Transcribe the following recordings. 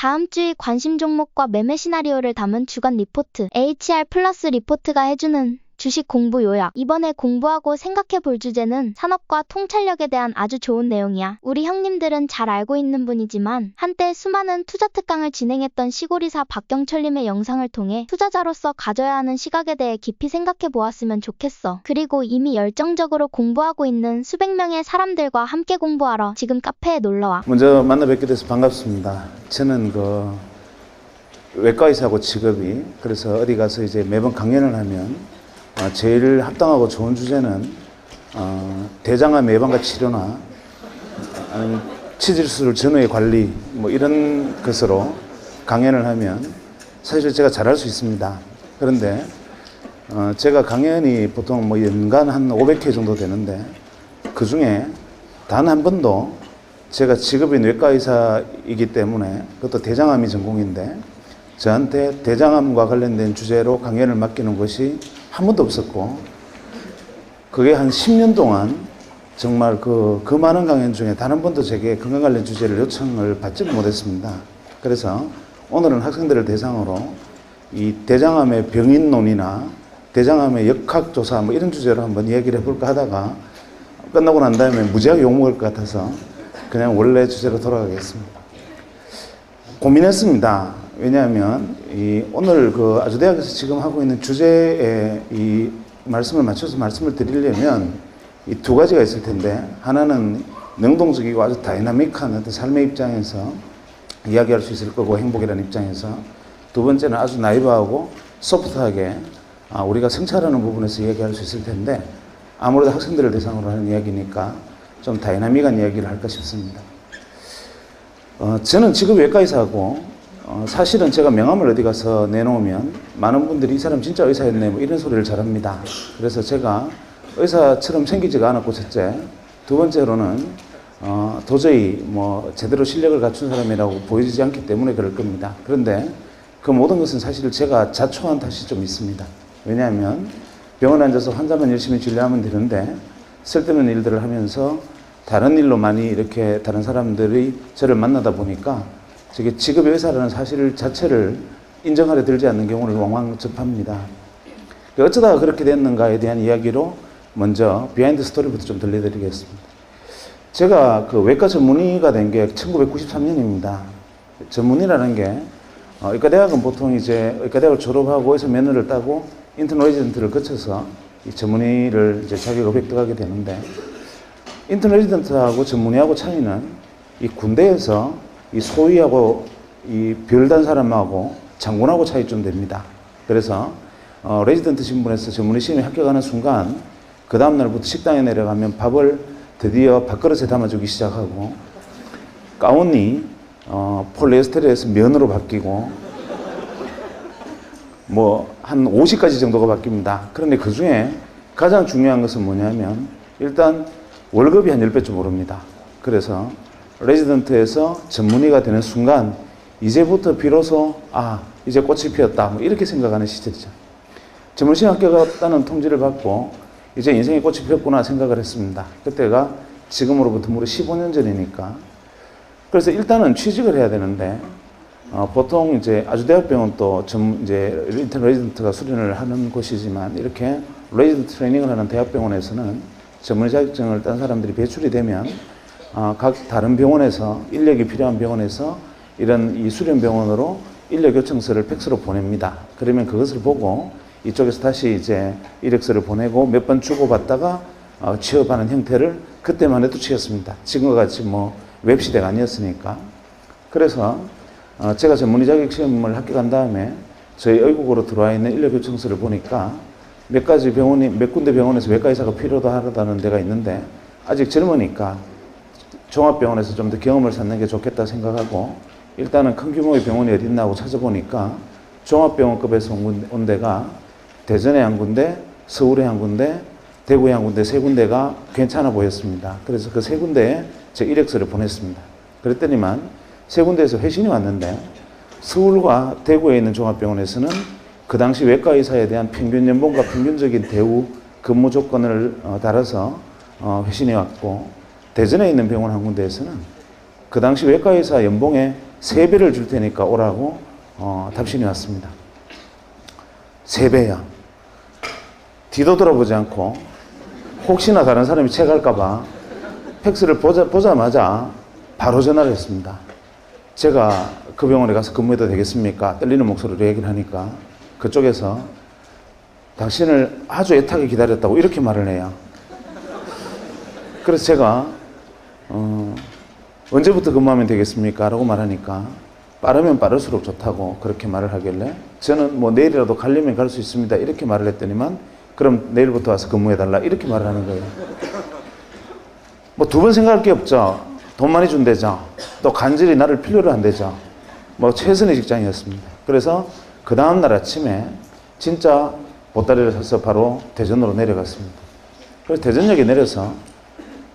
다음 주의 관심 종목과 매매 시나리오를 담은 주간 리포트, HR 플러스 리포트가 해주는 주식 공부 요약. 이번에 공부하고 생각해 볼 주제는 산업과 통찰력에 대한 아주 좋은 내용이야. 우리 형님들은 잘 알고 있는 분이지만 한때 수많은 투자 특강을 진행했던 시골이사 박경철님의 영상을 통해 투자자로서 가져야 하는 시각에 대해 깊이 생각해 보았으면 좋겠어. 그리고 이미 열정적으로 공부하고 있는 수백 명의 사람들과 함께 공부하러 지금 카페에 놀러와. 먼저 만나 뵙게 돼서 반갑습니다. 저는 외과 의사고 직업이, 그래서 어디 가서 이제 매번 강연을 하면 제일 합당하고 좋은 주제는 대장암 예방과 치료나 치질술 전후의 관리 뭐 이런 것으로 강연을 하면 사실 제가 잘할 수 있습니다. 그런데 제가 강연이 보통 뭐 연간 한 500회 정도 되는데 그 중에 단 한 번도 제가 직업이 외과 의사이기 때문에, 그것도 대장암이 전공인데 저한테 대장암과 관련된 주제로 강연을 맡기는 것이 한 번도 없었고, 그게 한 10년 동안 정말 그 많은 강연 중에 단 한 번도 제게 건강 관련 주제를 요청을 받지를 못했습니다. 그래서 오늘은 학생들을 대상으로 이 대장암의 병인론이나 대장암의 역학조사 뭐 이런 주제로 한번 이야기를 해볼까 하다가 끝나고 난 다음에 무지하게 욕먹을 것 같아서 그냥 원래 주제로 돌아가겠습니다. 고민했습니다. 왜냐하면 오늘 아주대학에서 지금 하고 있는 주제에 이 말씀을 맞춰서 말씀을 드리려면 이 두 가지가 있을 텐데, 하나는 능동적이고 아주 다이나믹한 어떤 삶의 입장에서 이야기할 수 있을 거고, 행복이라는 입장에서. 두 번째는 아주 나이브하고 소프트하게 우리가 성찰하는 부분에서 이야기할 수 있을 텐데, 아무래도 학생들을 대상으로 하는 이야기니까 좀 다이나믹한 이야기를 할까 싶습니다. 저는 직업이 외과의사고, 사실은 제가 명함을 어디 가서 내놓으면 많은 분들이 이 사람 진짜 의사였네 뭐 이런 소리를 잘합니다. 그래서 제가 의사처럼 생기지가 않았고, 첫째. 두 번째로는 도저히 뭐 제대로 실력을 갖춘 사람이라고 보이지 않기 때문에 그럴 겁니다. 그런데 그 모든 것은 사실 제가 자초한 탓이 좀 있습니다. 왜냐하면 병원에 앉아서 환자만 열심히 진료하면 되는데 쓸데없는 일들을 하면서 다른 일로 많이 이렇게 다른 사람들이 저를 만나다 보니까 저게 직업의 의사라는 사실 자체를 인정하려 들지 않는 경우를 왕왕 접합니다. 어쩌다가 그렇게 됐는가에 대한 이야기로 먼저 비하인드 스토리부터 좀 들려드리겠습니다. 제가 외과 전문의가 된 게 1993년입니다. 전문의라는 게 의과대학은 보통 이제 의과대학을 졸업하고 의사 면허를 따고 인턴 레지던트를 거쳐서 이 전문의를 이제 자격을 획득하게 되는데, 인턴 레지던트하고 전문의하고 차이는 이 군대에서 이 소위하고 이 별단 사람하고 장군하고 차이 좀 됩니다. 그래서 레지던트 신분에서 전문의 시험에 합격하는 순간 그 다음날부터 식당에 내려가면 밥을 드디어 밥그릇에 담아주기 시작하고, 가운이 폴리에스테르에서 면으로 바뀌고 뭐 한 50가지 정도가 바뀝니다. 그런데 그 중에 가장 중요한 것은 뭐냐면 일단 월급이 한 10배쯤 오릅니다. 그래서 레지던트에서 전문의가 되는 순간 이제부터 비로소 이제 꽃이 피었다 뭐 이렇게 생각하는 시절이죠. 전문의시험 합격했다는 통지를 받고 이제 인생의 꽃이 피었구나 생각을 했습니다. 그때가 지금으로부터 무려 15년 전이니까. 그래서 일단은 취직을 해야 되는데 보통 이제 아주대학병원 또 이제 인턴 레지던트가 수련을 하는 곳이지만, 이렇게 레지던트 트레이닝을 하는 대학병원에서는 전문의 자격증을 딴 사람들이 배출이 되면 각 다른 병원에서, 인력이 필요한 병원에서 이런 이 수련병원으로 인력 요청서를 팩스로 보냅니다. 그러면 그것을 보고 이쪽에서 다시 이제 이력서를 보내고 몇 번 주고받다가 취업하는 형태를 그때만 해도 취했습니다. 지금과 같이 뭐 웹시대가 아니었으니까. 그래서 제가 전문의 자격 시험을 합격한 다음에 저희 의국으로 들어와 있는 인력 요청서를 보니까 몇 군데 병원에서 외과 의사가 필요하다는 데가 있는데, 아직 젊으니까 종합병원에서 좀 더 경험을 쌓는 게 좋겠다 생각하고 일단은 큰 규모의 병원이 어디 있나 하고 찾아보니까 종합병원급에서 온 데가 대전에 한 군데, 서울에 한 군데, 대구에 한 군데, 세 군데가 괜찮아 보였습니다. 그래서 그 세 군데에 제 이력서를 보냈습니다. 그랬더니만 세 군데에서 회신이 왔는데, 서울과 대구에 있는 종합병원에서는 그 당시 외과 의사에 대한 평균 연봉과 평균적인 대우, 근무 조건을 달아서 회신이 왔고, 대전에 있는 병원 한 군데에서는 그 당시 외과의사 연봉의 3배를 줄 테니까 오라고 답신이 왔습니다. 3배야. 뒤도 돌아보지 않고 혹시나 다른 사람이 체갈까봐 팩스를 보자마자 바로 전화를 했습니다. 제가 그 병원에 가서 근무해도 되겠습니까? 떨리는 목소리로 얘기를 하니까 그쪽에서 당신을 아주 애타게 기다렸다고 이렇게 말을 해요. 그래서 제가 언제부터 근무하면 되겠습니까? 라고 말하니까 빠르면 빠를수록 좋다고 그렇게 말을 하길래 저는 뭐 내일이라도 가려면 갈 수 있습니다. 이렇게 말을 했더니만 그럼 내일부터 와서 근무해달라 이렇게 말을 하는 거예요. 뭐 2번 생각할 게 없죠. 돈 많이 준대죠. 또 간절히 나를 필요로 한대죠. 뭐 최선의 직장이었습니다. 그래서 그 다음날 아침에 진짜 보따리를 사서 바로 대전으로 내려갔습니다. 그래서 대전역에 내려서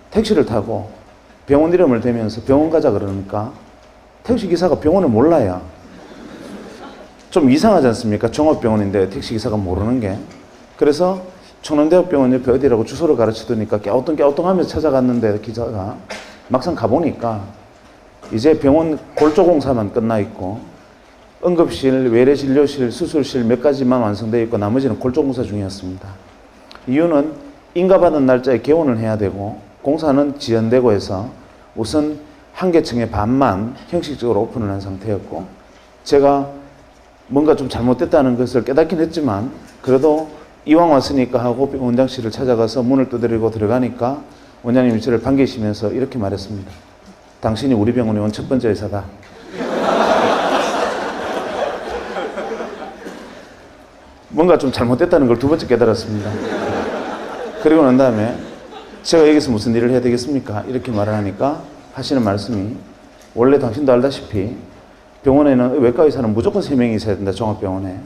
택시를 타고 병원 이름을 대면서 병원 가자 그러니까 택시기사가 병원을 몰라요. 좀 이상하지 않습니까? 종합병원인데 택시기사가 모르는 게. 그래서 청년대학병원 옆에 어디라고 주소를 가르치더니까 깨우뚱깨우뚱하면서 찾아갔는데 기사가 막상 가보니까 이제 병원 골조공사만 끝나 있고 응급실, 외래진료실, 수술실 몇 가지만 완성되어 있고 나머지는 골조공사 중이었습니다. 이유는 인가받은 날짜에 개원을 해야 되고 공사는 지연되고 해서 우선 한 개층의 반만 형식적으로 오픈을 한 상태였고 제가 뭔가 좀 잘못됐다는 것을 깨닫긴 했지만 그래도 이왕 왔으니까 하고 원장실을 찾아가서 문을 두드리고 들어가니까 원장님이 저를 반기시면서 이렇게 말했습니다. 당신이 우리 병원에 온 첫 번째 의사다. 뭔가 좀 잘못됐다는 걸 2번째 깨달았습니다. 그리고 난 다음에 제가 여기서 무슨 일을 해야 되겠습니까? 이렇게 말을 하니까 하시는 말씀이 원래 당신도 알다시피 병원에는 외과 의사는 무조건 3명이 있어야 된다. 종합병원에.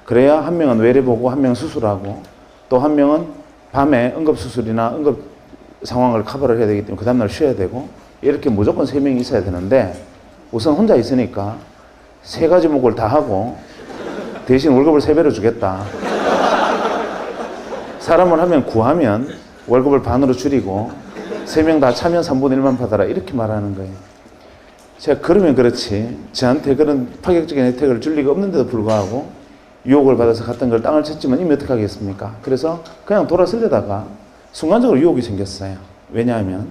그래야 한 명은 외래 보고 한 명은 수술하고 또 한 명은 밤에 응급수술이나 응급 상황을 커버를 해야 되기 때문에 그 다음날 쉬어야 되고 이렇게 무조건 3명이 있어야 되는데 우선 혼자 있으니까 3가지 목을 다 하고 대신 월급을 3배로 주겠다. 사람을 한 명 구하면 월급을 반으로 줄이고 3명 다 차면 3분의 1만 받아라 이렇게 말하는 거예요. 제가 그러면 그렇지 저한테 그런 파격적인 혜택을 줄 리가 없는데도 불구하고 유혹을 받아서 갔던 걸 땅을 쳤지만 이미 어떻게 하겠습니까? 그래서 그냥 돌아서려다가 순간적으로 유혹이 생겼어요. 왜냐하면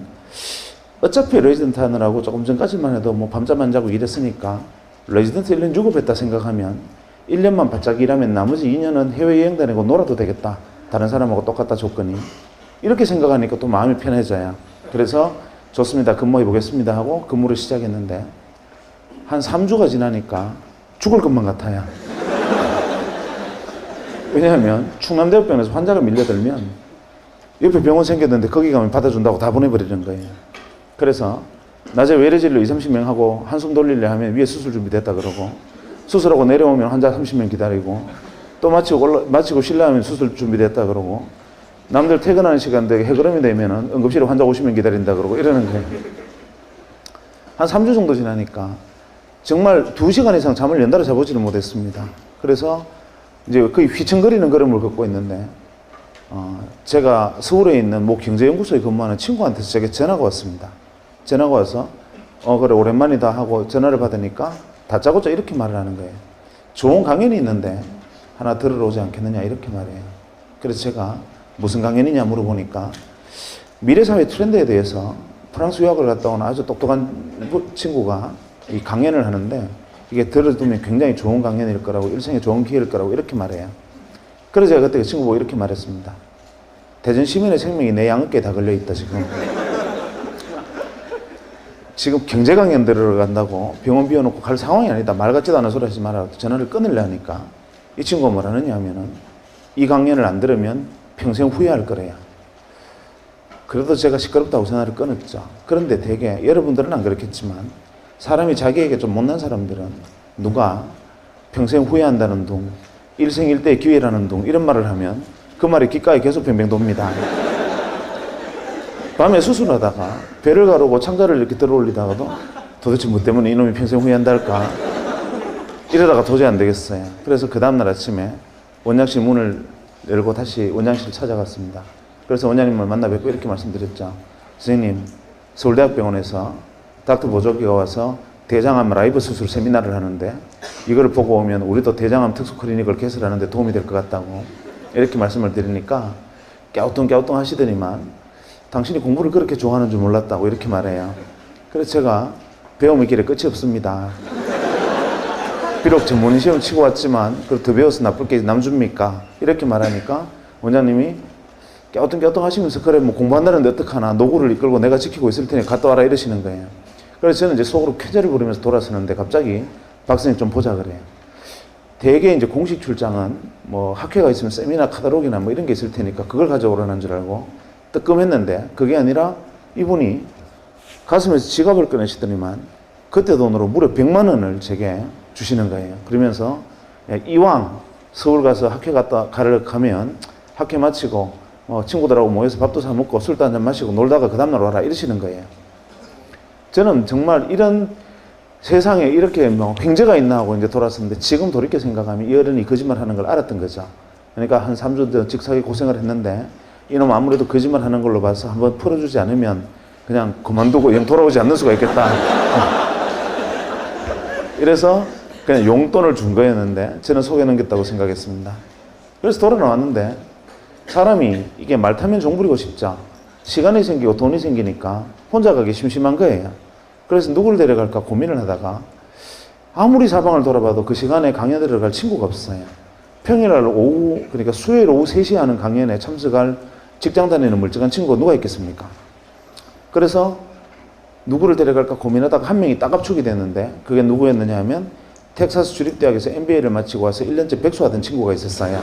어차피 레지던트 하느라고 조금 전까지만 해도 뭐 밤잠 안 자고 일했으니까 레지던트 1년 유급했다 생각하면 1년만 바짝 일하면 나머지 2년은 해외여행 다니고 놀아도 되겠다. 다른 사람하고 똑같다 조건이. 이렇게 생각하니까 또 마음이 편해져요. 그래서 좋습니다. 근무해 보겠습니다 하고 근무를 시작했는데 한 3주가 지나니까 죽을 것만 같아요. 왜냐하면 충남대학병원에서 환자가 밀려들면 옆에 병원 생겼는데 거기 가면 받아준다고 다 보내버리는 거예요. 그래서 낮에 외래진료 20-30명 하고 한숨 돌리려 하면 위에 수술 준비됐다 그러고 수술하고 내려오면 환자 30명 기다리고 또 마치고 실내하면 수술 준비됐다 그러고 남들 퇴근하는 시간대 해그름이 되면은 응급실에 환자 50명 기다린다 그러고 이러는 거예요. 한 3주 정도 지나니까 정말 2시간 이상 잠을 연달아 자보지를 못했습니다. 그래서 이제 거의 휘청거리는 걸음을 걷고 있는데 제가 서울에 있는 모 경제연구소에 근무하는 친구한테 제게 전화가 왔습니다. 전화가 와서 그래 오랜만이다 하고 전화를 받으니까 다짜고짜 이렇게 말을 하는 거예요. 좋은 강연이 있는데 하나 들으러 오지 않겠느냐 이렇게 말해요. 그래서 제가 무슨 강연이냐 물어보니까 미래사회 트렌드에 대해서 프랑스 유학을 갔다 온 아주 똑똑한 친구가 이 강연을 하는데 이게 들어두면 굉장히 좋은 강연일 거라고 일생에 좋은 기회일 거라고 이렇게 말해요. 그래서 제가 그때 그 친구 보고 이렇게 말했습니다. 대전 시민의 생명이 내 양어깨에 다 걸려있다 지금. 지금 경제 강연 들어간다고 병원 비워놓고 갈 상황이 아니다. 말 같지도 않은 소리 하지 마라. 전화를 끊으려 하니까 이 친구가 뭐라 하느냐 하면은 이 강연을 안 들으면 평생 후회할 거래요. 그래도 제가 시끄럽다고 전화를 끊었죠. 그런데 되게 여러분들은 안 그렇겠지만 사람이 자기에게 좀 못난 사람들은 누가 평생 후회한다는 둥, 일생일대의 기회라는 둥 이런 말을 하면 그 말이 귓가에 계속 뱅뱅 돕니다. 밤에 수술하다가 배를 가르고 창자를 이렇게 들어올리다가도 도대체 뭐 때문에 이놈이 평생 후회한다 할까 이러다가 도저히 안 되겠어요. 그래서 그 다음날 아침에 원장실 문을 열고 다시 원장실 찾아갔습니다. 그래서 원장님을 만나 뵙고 이렇게 말씀드렸죠. 선생님, 서울대학병원에서 닥터 보조기가 와서 대장암 라이브 수술 세미나를 하는데 이걸 보고 오면 우리도 대장암 특수 클리닉을 개설하는데 도움이 될 것 같다고 이렇게 말씀을 드리니까 갸우뚱갸우뚱 하시더니만 당신이 공부를 그렇게 좋아하는 줄 몰랐다고 이렇게 말해요. 그래서 제가 배움의 길에 끝이 없습니다. 비록 전문의 시험 치고 왔지만 그걸 더 배워서 나쁠 게 남줍니까? 이렇게 말하니까 원장님이 갸우뚱갸우뚱 하시면서 그래 뭐 공부한다는데 어떡하나 노고를 이끌고 내가 지키고 있을 테니 갔다 와라 이러시는 거예요. 그래서 저는 이제 속으로 쾌재를 부리면서 돌아서는데 갑자기 박사님 좀 보자 그래요. 대개 이제 공식 출장은 뭐 학회가 있으면 세미나 카탈로그나 뭐 이런 게 있을 테니까 그걸 가져오라는 줄 알고 뜨끔했는데 그게 아니라 이분이 가슴에서 지갑을 꺼내시더니만 그때 돈으로 무려 100만 원을 제게 주시는 거예요. 그러면서 이왕 서울 가서 학회 가면 학회 마치고 친구들하고 모여서 밥도 사 먹고 술도 한잔 마시고 놀다가 그 다음날 와라 이러시는 거예요. 저는 정말 이런 세상에 이렇게 뭐 횡재가 있나 하고 이제 돌았었는데 지금 돌이켜 생각하면 이 어른이 거짓말 하는 걸 알았던 거죠. 그러니까 한 3주 더 직사게 고생을 했는데 이놈 아무래도 거짓말 하는 걸로 봐서 한번 풀어주지 않으면 그냥 그만두고 영 돌아오지 않는 수가 있겠다. 이래서 그냥 용돈을 준 거였는데 저는 속여 넘겼다고 생각했습니다. 그래서 돌아 나왔는데 사람이 이게 말 타면 종 부리고 싶죠. 시간이 생기고 돈이 생기니까 혼자 가기 심심한 거예요. 그래서 누구를 데려갈까 고민을 하다가 아무리 사방을 돌아봐도 그 시간에 강연 들어갈 친구가 없어요. 평일날 오후, 그러니까 수요일 오후 3시에 하는 강연에 참석할 직장 다니는 멀쩡한 친구가 누가 있겠습니까? 그래서 누구를 데려갈까 고민하다가 한 명이 딱 압축이 됐는데 그게 누구였느냐 하면 텍사스 주립대학에서 MBA를 마치고 와서 1년째 백수하던 친구가 있었어요.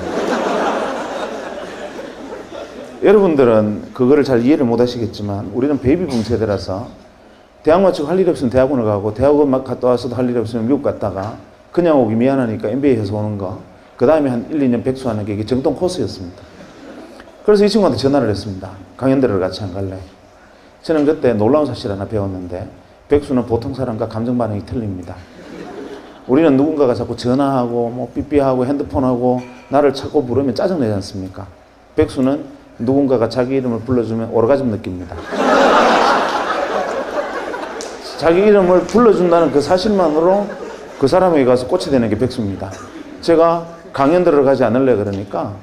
여러분들은 그거를 잘 이해를 못 하시겠지만 우리는 베이비붐 세대라서 대학 마치고 할 일이 없으면 대학원을 가고 대학원 막 갔다 와서도 할 일이 없으면 미국 갔다가 그냥 오기 미안하니까 MBA 해서 오는 거 그 다음에 한 1, 2년 백수하는 게 이게 정통 코스였습니다. 그래서 이 친구한테 전화를 했습니다. 강연대를 같이 안 갈래? 저는 그때 놀라운 사실 하나 배웠는데 백수는 보통 사람과 감정 반응이 틀립니다. 우리는 누군가가 자꾸 전화하고 뭐 삐삐하고 핸드폰하고 나를 찾고 부르면 짜증내지 않습니까? 백수는 누군가가 자기 이름을 불러주면 오르가즘 느낍니다. 자기 이름을 불러준다는 그 사실만으로 그 사람에게 가서 꽃이 되는 게 백수입니다. 제가 강연 들어가지 않을래 그러니까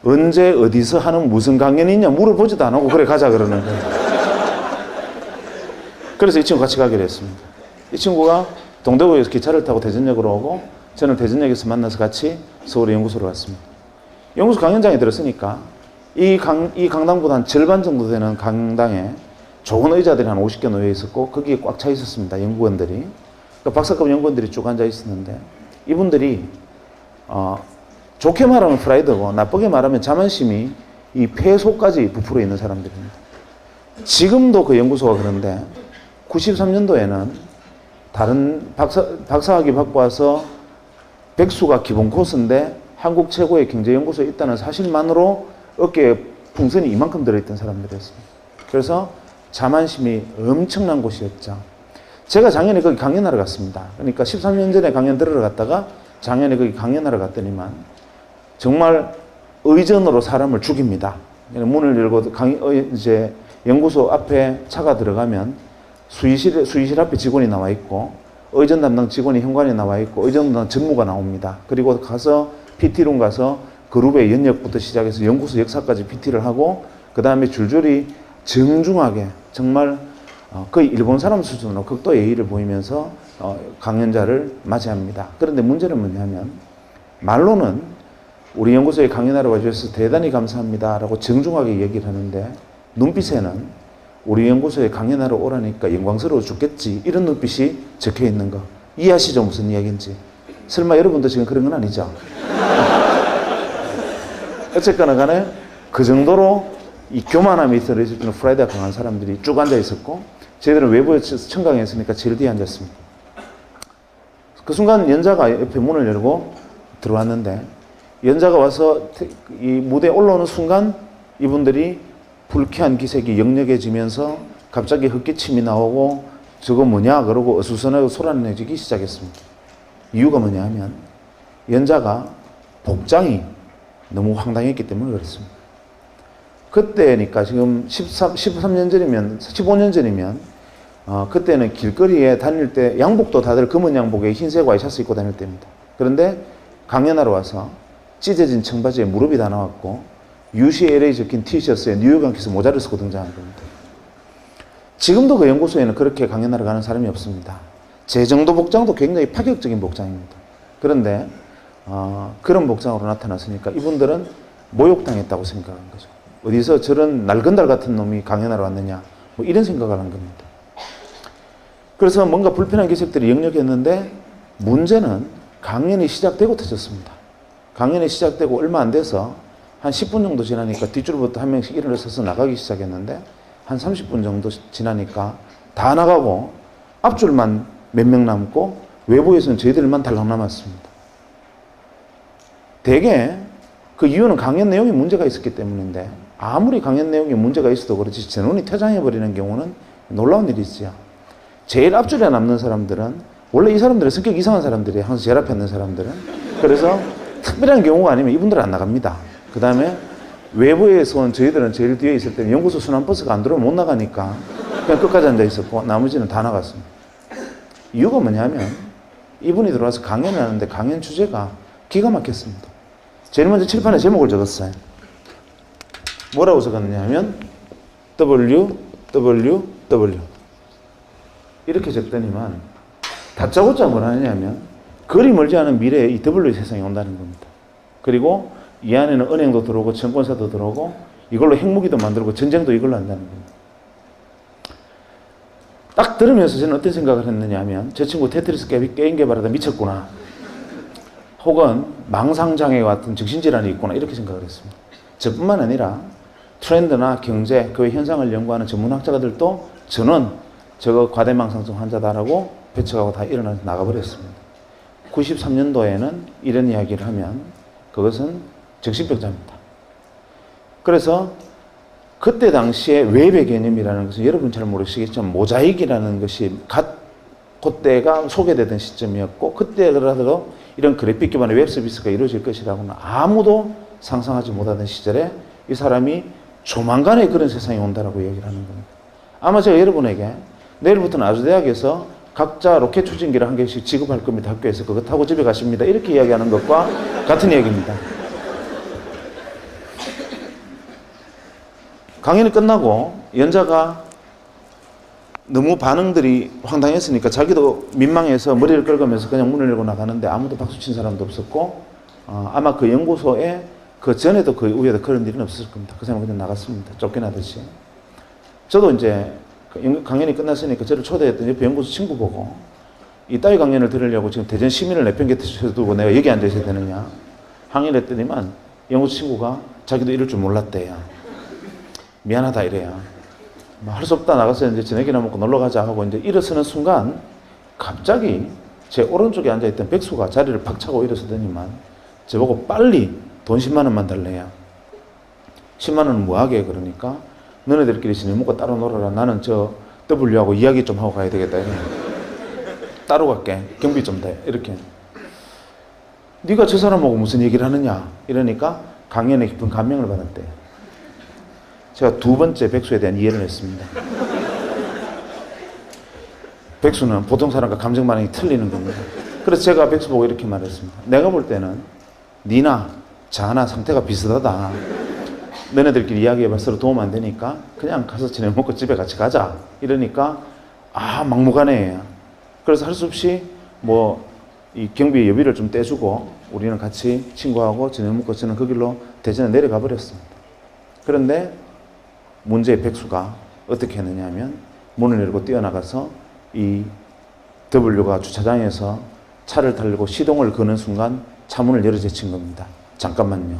언제 어디서 하는 무슨 강연이 있냐 물어보지도 안 하고 그래 가자 그러는 거예요. 그래서 이 친구 같이 가기로 했습니다. 이 친구가 동대구에서 기차를 타고 대전역으로 오고 저는 대전역에서 만나서 같이 서울의 연구소로 갔습니다. 연구소 강연장에 들었으니까 이 강당보다 한 절반 정도 되는 강당에 좋은 의자들이 한 50개 놓여 있었고 거기에 꽉 차 있었습니다. 연구원들이. 그러니까 박사급 연구원들이 쭉 앉아 있었는데 이분들이 좋게 말하면 프라이드고 나쁘게 말하면 자만심이 이 폐속까지 부풀어 있는 사람들입니다. 지금도 그 연구소가 그런데 93년도에는 다른 박사학위 받고 와서 백수가 기본 코스인데 한국 최고의 경제연구소에 있다는 사실만으로 어깨에 풍선이 이만큼 들어있던 사람들이었습니다. 그래서 자만심이 엄청난 곳이었죠. 제가 작년에 거기 강연하러 갔습니다. 그러니까 13년 전에 강연 들으러 갔다가 작년에 거기 강연하러 갔더니만 정말 의전으로 사람을 죽입니다. 문을 열고 이제 연구소 앞에 차가 들어가면 수의실 앞에 직원이 나와 있고 의전 담당 직원이 현관에 나와 있고 의전 담당 전무가 나옵니다. 그리고 가서 PT룸 가서 그룹의 연역부터 시작해서 연구소 역사까지 PT를 하고 그 다음에 줄줄이 정중하게 정말 거의 일본 사람 수준으로 극도 예의를 보이면서 강연자를 맞이합니다. 그런데 문제는 뭐냐면 말로는 우리 연구소에 강연하러 와주셔서 대단히 감사합니다 라고 정중하게 얘기를 하는데 눈빛에는 우리 연구소에 강연하러 오라니까 영광스러워 죽겠지 이런 눈빛이 적혀 있는 거 이해하시죠? 무슨 이야기인지. 설마 여러분도 지금 그런 건 아니죠? 어쨌거나 간에 그 정도로 이 교만함이 들어있을 때는 프라이드가 강한 사람들이 쭉 앉아 있었고 저희들은 외부에서 청강에 있으니까 제일 뒤에 앉았습니다. 그 순간 연자가 옆에 문을 열고 들어왔는데 연자가 와서 이 무대에 올라오는 순간 이분들이 불쾌한 기색이 역력해지면서 갑자기 헛기침이 나오고 저거 뭐냐 그러고 어수선하고 소란내지기 시작했습니다. 이유가 뭐냐 하면 연자가 복장이 너무 황당했기 때문에 그렇습니다. 그때니까 지금 13년 전이면 15년 전이면 그때는 길거리에 다닐 때 양복도 다들 검은 양복에 흰색 와이셔츠 입고 다닐 때입니다. 그런데 강연하러 와서 찢어진 청바지에 무릎이 다 나왔고 UCLA 적힌 티셔츠에 뉴욕 양키스 모자를 쓰고 등장한 겁니다. 지금도 그 연구소에는 그렇게 강연하러 가는 사람이 없습니다. 제 정도 복장도 굉장히 파격적인 복장입니다. 그런데 그런 복장으로 나타났으니까 이분들은 모욕당했다고 생각한 거죠. 어디서 저런 날건달 같은 놈이 강연하러 왔느냐 뭐 이런 생각을 한 겁니다. 그래서 뭔가 불편한 기색들이 역력했는데 문제는 강연이 시작되고 터졌습니다. 강연이 시작되고 얼마 안 돼서 한 10분 정도 지나니까 뒷줄부터 한 명씩 일어서서 나가기 시작했는데 한 30분 정도 지나니까 다 나가고 앞줄만 몇 명 남고 외부에서는 저희들만 달랑 남았습니다. 대개 그 이유는 강연 내용에 문제가 있었기 때문인데 아무리 강연 내용에 문제가 있어도 그렇지 전원이 퇴장해버리는 경우는 놀라운 일이지요. 제일 앞줄에 남는 사람들은 원래 이 사람들은 성격 이상한 사람들이에요. 항상 제일 앞에 있는 사람들은. 그래서 특별한 경우가 아니면 이분들은 안 나갑니다. 그 다음에 외부에서 온 저희들은 제일 뒤에 있을 때는 연구소 순환버스가 안 들어오면 못 나가니까 그냥 끝까지 앉아 있었고 나머지는 다 나갔습니다. 이유가 뭐냐면 이분이 들어와서 강연을 하는데 강연 주제가 기가 막혔습니다. 제일 먼저 칠판에 제목을 적었어요. 뭐라고 적었느냐 하면 WWW 이렇게 적더니만 다짜고짜 뭘 하느냐면 그리 멀지 않은 미래에 이 W 세상이 온다는 겁니다. 그리고 이 안에는 은행도 들어오고 증권사도 들어오고 이걸로 핵무기도 만들고 전쟁도 이걸로 한다는 겁니다. 딱 들으면서 저는 어떤 생각을 했느냐 하면 저 친구 테트리스 게임 개발하다 미쳤구나. 혹은 망상장애 같은 정신질환이 있구나 이렇게 생각을 했습니다. 저뿐만 아니라 트렌드나 경제, 그 현상을 연구하는 전문학자들도 저는 저거 과대망상증 환자다라고 배척하고 다 일어나서 나가버렸습니다. 93년도에는 이런 이야기를 하면 그것은 정신병자입니다. 그래서 그때 당시에 웹의 개념이라는 것은 여러분 잘 모르시겠지만 모자익이라는 것이 그때가 소개되던 시점이었고 그때라도 이런 그래픽 기반의 웹 서비스가 이루어질 것이라고는 아무도 상상하지 못하던 시절에 이 사람이 조만간에 그런 세상이 온다라고 얘기를 하는 겁니다. 아마 제가 여러분에게 내일부터는 아주대학에서 각자 로켓 추진기를 한 개씩 지급할 겁니다. 학교에서 그거 타고 집에 가십니다. 이렇게 이야기하는 것과 같은 얘기입니다. 강연이 끝나고 연자가 너무 반응들이 황당했으니까 자기도 민망해서 머리를 긁으면서 그냥 문을 열고 나가는데 아무도 박수 친 사람도 없었고 아마 그 연구소에 그 전에도 그 위에도 그런 일은 없었을 겁니다. 그 사람은 그냥 나갔습니다. 쫓겨나듯이. 저도 이제 강연이 끝났으니까 저를 초대했던 옆에 연구소 친구 보고 이따위 강연을 들으려고 지금 대전 시민을 내팽개쳐 두고 내가 여기 앉아 있어야 되느냐 항의를 했더니만 연구소 친구가 자기도 이럴 줄 몰랐대요. 미안하다 이래요. 할 수 없다 나가서 이제 저녁이나 먹고 놀러 가자 하고 이제 일어서는 순간 갑자기 제 오른쪽에 앉아있던 백수가 자리를 팍 차고 일어서더니만 저보고 빨리 돈 10만 원만 달래요. 10만 원은 뭐하게 그러니까 너네들끼리 저녁 먹고 따로 놀아라. 나는 저 W하고 이야기 좀 하고 가야 되겠다. 이래. 따로 갈게. 경비 좀 돼. 이렇게. 네가 저 사람하고 무슨 얘기를 하느냐 이러니까 강연에 깊은 감명을 받았대요. 제가 두 번째 백수에 대한 이해를 했습니다. 백수는 보통 사람과 감정 반응이 틀리는 겁니다. 그래서 제가 백수 보고 이렇게 말했습니다. 내가 볼 때는 니나 자나 상태가 비슷하다. 너네들끼리 이야기해봐 서로 도움 안 되니까 그냥 가서 저녁 먹고 집에 같이 가자. 이러니까 막무가내예요. 그래서 할 수 없이 이 경비 여비를 좀 떼주고 우리는 같이 친구하고 저녁 먹고 저는 그 길로 대전에 내려가 버렸습니다. 그런데 문제의 백수가 어떻게 했느냐 하면 문을 열고 뛰어나가서 이 W가 주차장에서 차를 타려고 시동을 거는 순간 차문을 열어 제친 겁니다. 잠깐만요.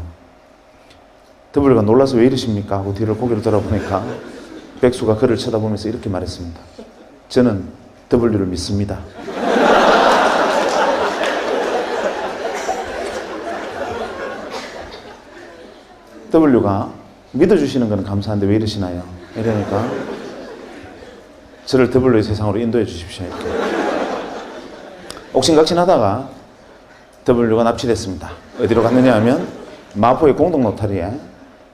W가 놀라서 왜 이러십니까? 하고 뒤를 고개를 돌아보니까 백수가 그를 쳐다보면서 이렇게 말했습니다. 저는 W를 믿습니다. W가 믿어주시는 건 감사한데 왜 이러시나요? 이러니까 저를 W의 세상으로 인도해 주십시오. 이렇게. 옥신각신하다가 W가 납치됐습니다. 어디로 갔느냐 하면 마포의 공동노타리에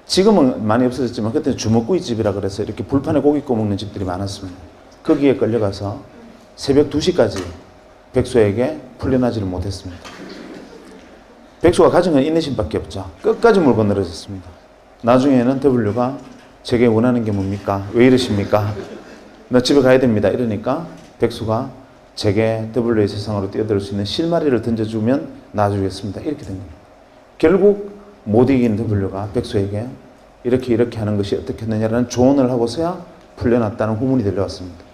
지금은 많이 없어졌지만 그때 주먹구이집이라 그래서 이렇게 불판에 고기 구워 먹는 집들이 많았습니다. 거기에 끌려가서 새벽 2시까지 백수에게 풀려나지를 못했습니다. 백수가 가진 건 인내심밖에 없죠. 끝까지 물고 늘어졌습니다. 나중에는 W가 제게 원하는 게 뭡니까? 왜 이러십니까? 나 집에 가야 됩니다. 이러니까 백수가 제게 W의 세상으로 뛰어들 수 있는 실마리를 던져주면 놔주겠습니다. 이렇게 된 겁니다. 결국 못 이긴 W가 백수에게 이렇게 하는 것이 어떻겠느냐라는 조언을 하고서야 풀려났다는 후문이 들려왔습니다.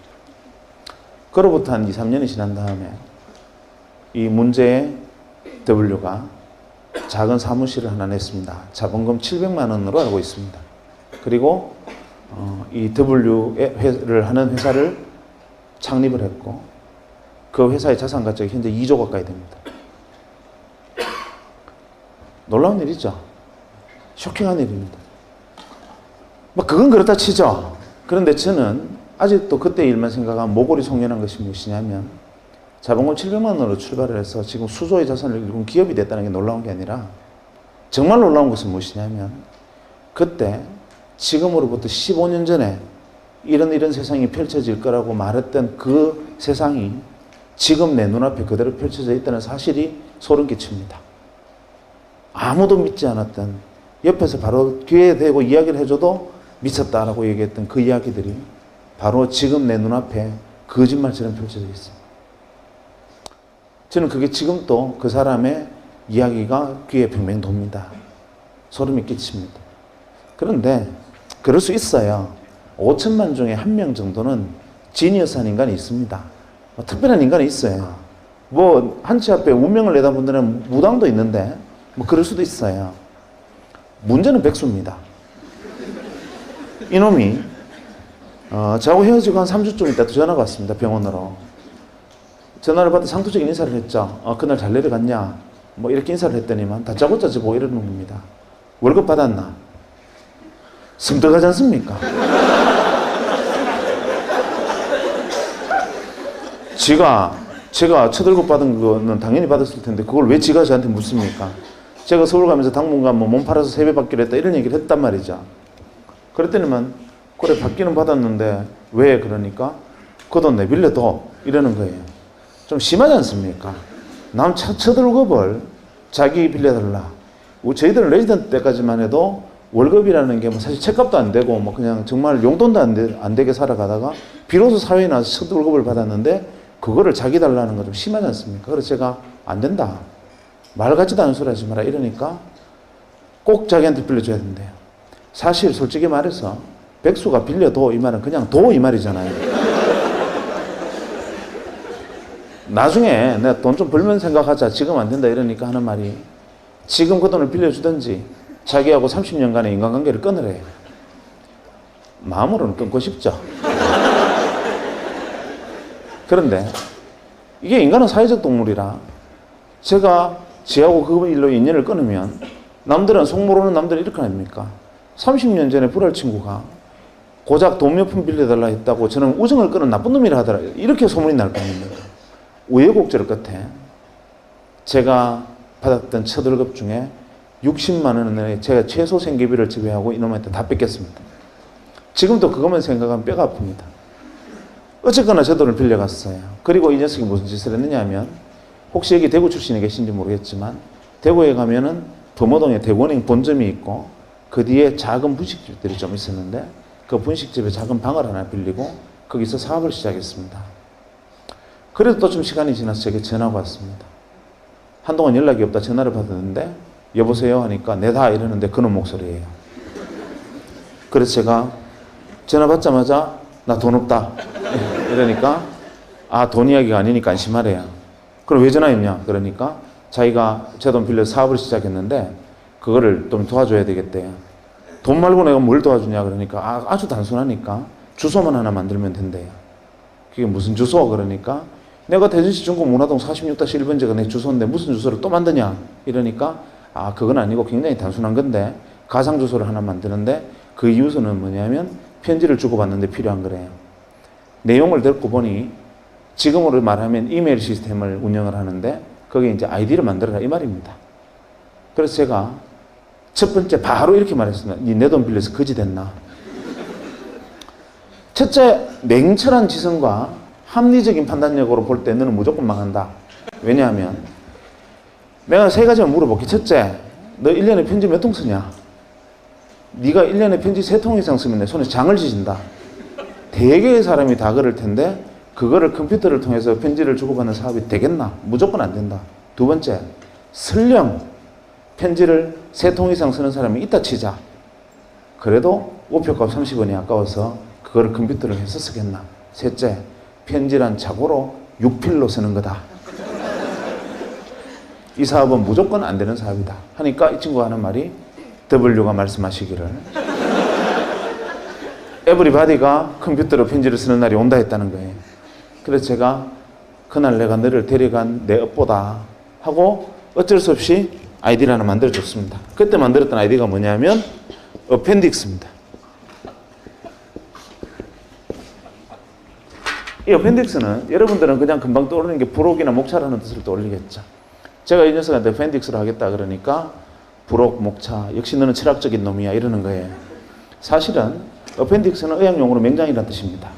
그로부터 한 2, 3년이 지난 다음에 이 문제의 W가 작은 사무실을 하나 냈습니다. 자본금 700만 원으로 알고 있습니다. 그리고 이 W를 하는 회사를 창립을 했고 그 회사의 자산 가치가 현재 2조 가까이 됩니다. 놀라운 일이죠. 쇼킹한 일입니다. 뭐 그건 그렇다 치죠. 그런데 저는 아직도 그때 일만 생각하면 모골이 송연한 것이 무엇이냐면 자본금 700만 원으로 출발을 해서 지금 수조의 자산을 일군 기업이 됐다는 게 놀라운 게 아니라 정말 놀라운 것은 무엇이냐면 그때 지금으로부터 15년 전에 이런 세상이 펼쳐질 거라고 말했던 그 세상이 지금 내 눈앞에 그대로 펼쳐져 있다는 사실이 소름 끼칩니다. 아무도 믿지 않았던 옆에서 바로 귀에 대고 이야기를 해줘도 미쳤다라고 얘기했던 그 이야기들이 바로 지금 내 눈앞에 거짓말처럼 펼쳐져 있습니다. 저는 그게 지금도 그 사람의 이야기가 귀에 뱅뱅 돕니다. 소름이 끼칩니다. 그런데 그럴 수 있어요. 5천만 중에 1명 정도는 지니어스한 인간이 있습니다. 특별한 인간이 있어요. 뭐 한치 앞에 운명을 내다본 데는 무당도 있는데 뭐 그럴 수도 있어요. 문제는 백수입니다. 이놈이 저하고 헤어지고 한 3주쯤 있다 전화가 왔습니다. 병원으로. 전화를 받아 상투적인 인사를 했죠. 그날 잘 내려갔냐? 뭐 이렇게 인사를 했더니만 다짜고짜 저보고 이러는 겁니다. 월급 받았나? 섬뜩하지 않습니까? 제가 첫 월급 받은 거는 당연히 받았을 텐데 그걸 왜 지가 저한테 묻습니까? 제가 서울 가면서 당분간 뭐 몸 팔아서 세배 받기로 했다 이런 얘기를 했단 말이죠. 그랬더니만 그래 받기는 받았는데 왜 그러니까 그 돈 내빌려둬 이러는 거예요. 좀 심하지 않습니까? 남 첫 월급을 자기 빌려달라. 저희들은 레지던트 때까지만 해도 월급이라는 게 뭐 사실 책값도 안 되고 뭐 그냥 정말 용돈도 안 되게 살아가다가 비로소 사회에 나와서 첫 월급을 받았는데 그거를 자기 달라는 거 좀 심하지 않습니까? 그래서 제가 안 된다. 말 같지도 않은 소리 하지 마라 이러니까 꼭 자기한테 빌려줘야 된대요. 사실 솔직히 말해서 백수가 빌려도 이 말은 그냥 도 이 말이잖아요. 나중에 내가 돈 좀 벌면 생각하자 지금 안 된다 이러니까 하는 말이 지금 그 돈을 빌려주든지 자기하고 30년간의 인간관계를 끊으래요. 마음으로는 끊고 싶죠. 그런데 이게 인간은 사회적 동물이라 제가 지하고 그 일로 인연을 끊으면 남들은 속 모르는 남들은 이렇게 아닙니까? 30년 전에 불알 친구가 고작 돈 몇 푼 빌려달라 했다고 저는 우정을 끊은 나쁜 놈이라 하더라고요. 이렇게 소문이 날 거 아닙니까? 우여곡절 끝에 제가 받았던 첫 월급 중에 60만 원을 제가 최소 생계비를 지배하고 이놈한테 다 뺏겼습니다. 지금도 그것만 생각하면 뼈가 아픕니다. 어쨌거나 제 돈을 빌려갔어요. 그리고 이 녀석이 무슨 짓을 했느냐 하면 혹시 여기 대구 출신이 계신지 모르겠지만 대구에 가면은 범어동에 대구은행 본점이 있고 그 뒤에 작은 분식집들이 좀 있었는데 그 분식집에 작은 방을 하나 빌리고 거기서 사업을 시작했습니다. 그래도 또 좀 시간이 지나서 제게 전화가 왔습니다. 한동안 연락이 없다 전화를 받았는데 여보세요 하니까 내다 이러는데 그놈 목소리예요. 그래서 제가 전화 받자마자 나 돈 없다 이러니까 돈 이야기가 아니니까 안심하래요. 그럼 왜 전화했냐 그러니까 자기가 제 돈 빌려 사업을 시작했는데 그거를 좀 도와줘야 되겠대요. 돈 말고 내가 뭘 도와주냐 그러니까 아주 단순하니까 주소만 하나 만들면 된대요. 그게 무슨 주소 그러니까 내가 대전시 중구문화동 46-1번지가 내 주소인데 무슨 주소를 또 만드냐 이러니까 그건 아니고 굉장히 단순한 건데 가상 주소를 하나 만드는데 그 이유는 뭐냐면 편지를 주고받는데 필요한 거래요. 내용을 듣고 보니 지금으로 말하면 이메일 시스템을 운영을 하는데 거기에 이제 아이디를 만들어라 이 말입니다. 그래서 제가 첫 번째 바로 이렇게 말했습니다. 니 내 돈 빌려서 거지 됐나? 첫째, 냉철한 지성과 합리적인 판단력으로 볼 때 너는 무조건 망한다. 왜냐하면 내가 세 가지만 물어볼게. 첫째, 너 1년에 편지 몇 통 쓰냐? 네가 1년에 편지 3통 이상 쓰면 내 손에 장을 지진다. 대개의 사람이 다 그럴 텐데 그거를 컴퓨터를 통해서 편지를 주고받는 사업이 되겠나? 무조건 안 된다. 두 번째, 설령 편지를 3통 이상 쓰는 사람이 있다 치자. 그래도 우표값 30원이 아까워서 그거를 컴퓨터를 해서 쓰겠나? 셋째, 편지란 착오로 6필로 쓰는 거다. 이 사업은 무조건 안 되는 사업이다. 하니까 이 친구가 하는 말이 W가 말씀하시기를 에브리바디가 컴퓨터로 편지를 쓰는 날이 온다 했다는 거예요. 그래서 제가 그날 내가 너를 데려간 내 업보다 하고 어쩔 수 없이 아이디를 하나 만들어줬습니다. 그때 만들었던 아이디가 뭐냐면 어펜딕스입니다. 이 어펜딕스는 여러분들은 그냥 금방 떠오르는 게 부록이나 목차라는 뜻을 떠올리겠죠. 제가 이 녀석한테 어펜딕스를 하겠다 그러니까 부록, 목차, 역시 너는 철학적인 놈이야 이러는 거예요. 사실은 어펜딕스는 의학용어로 맹장이라는 뜻입니다.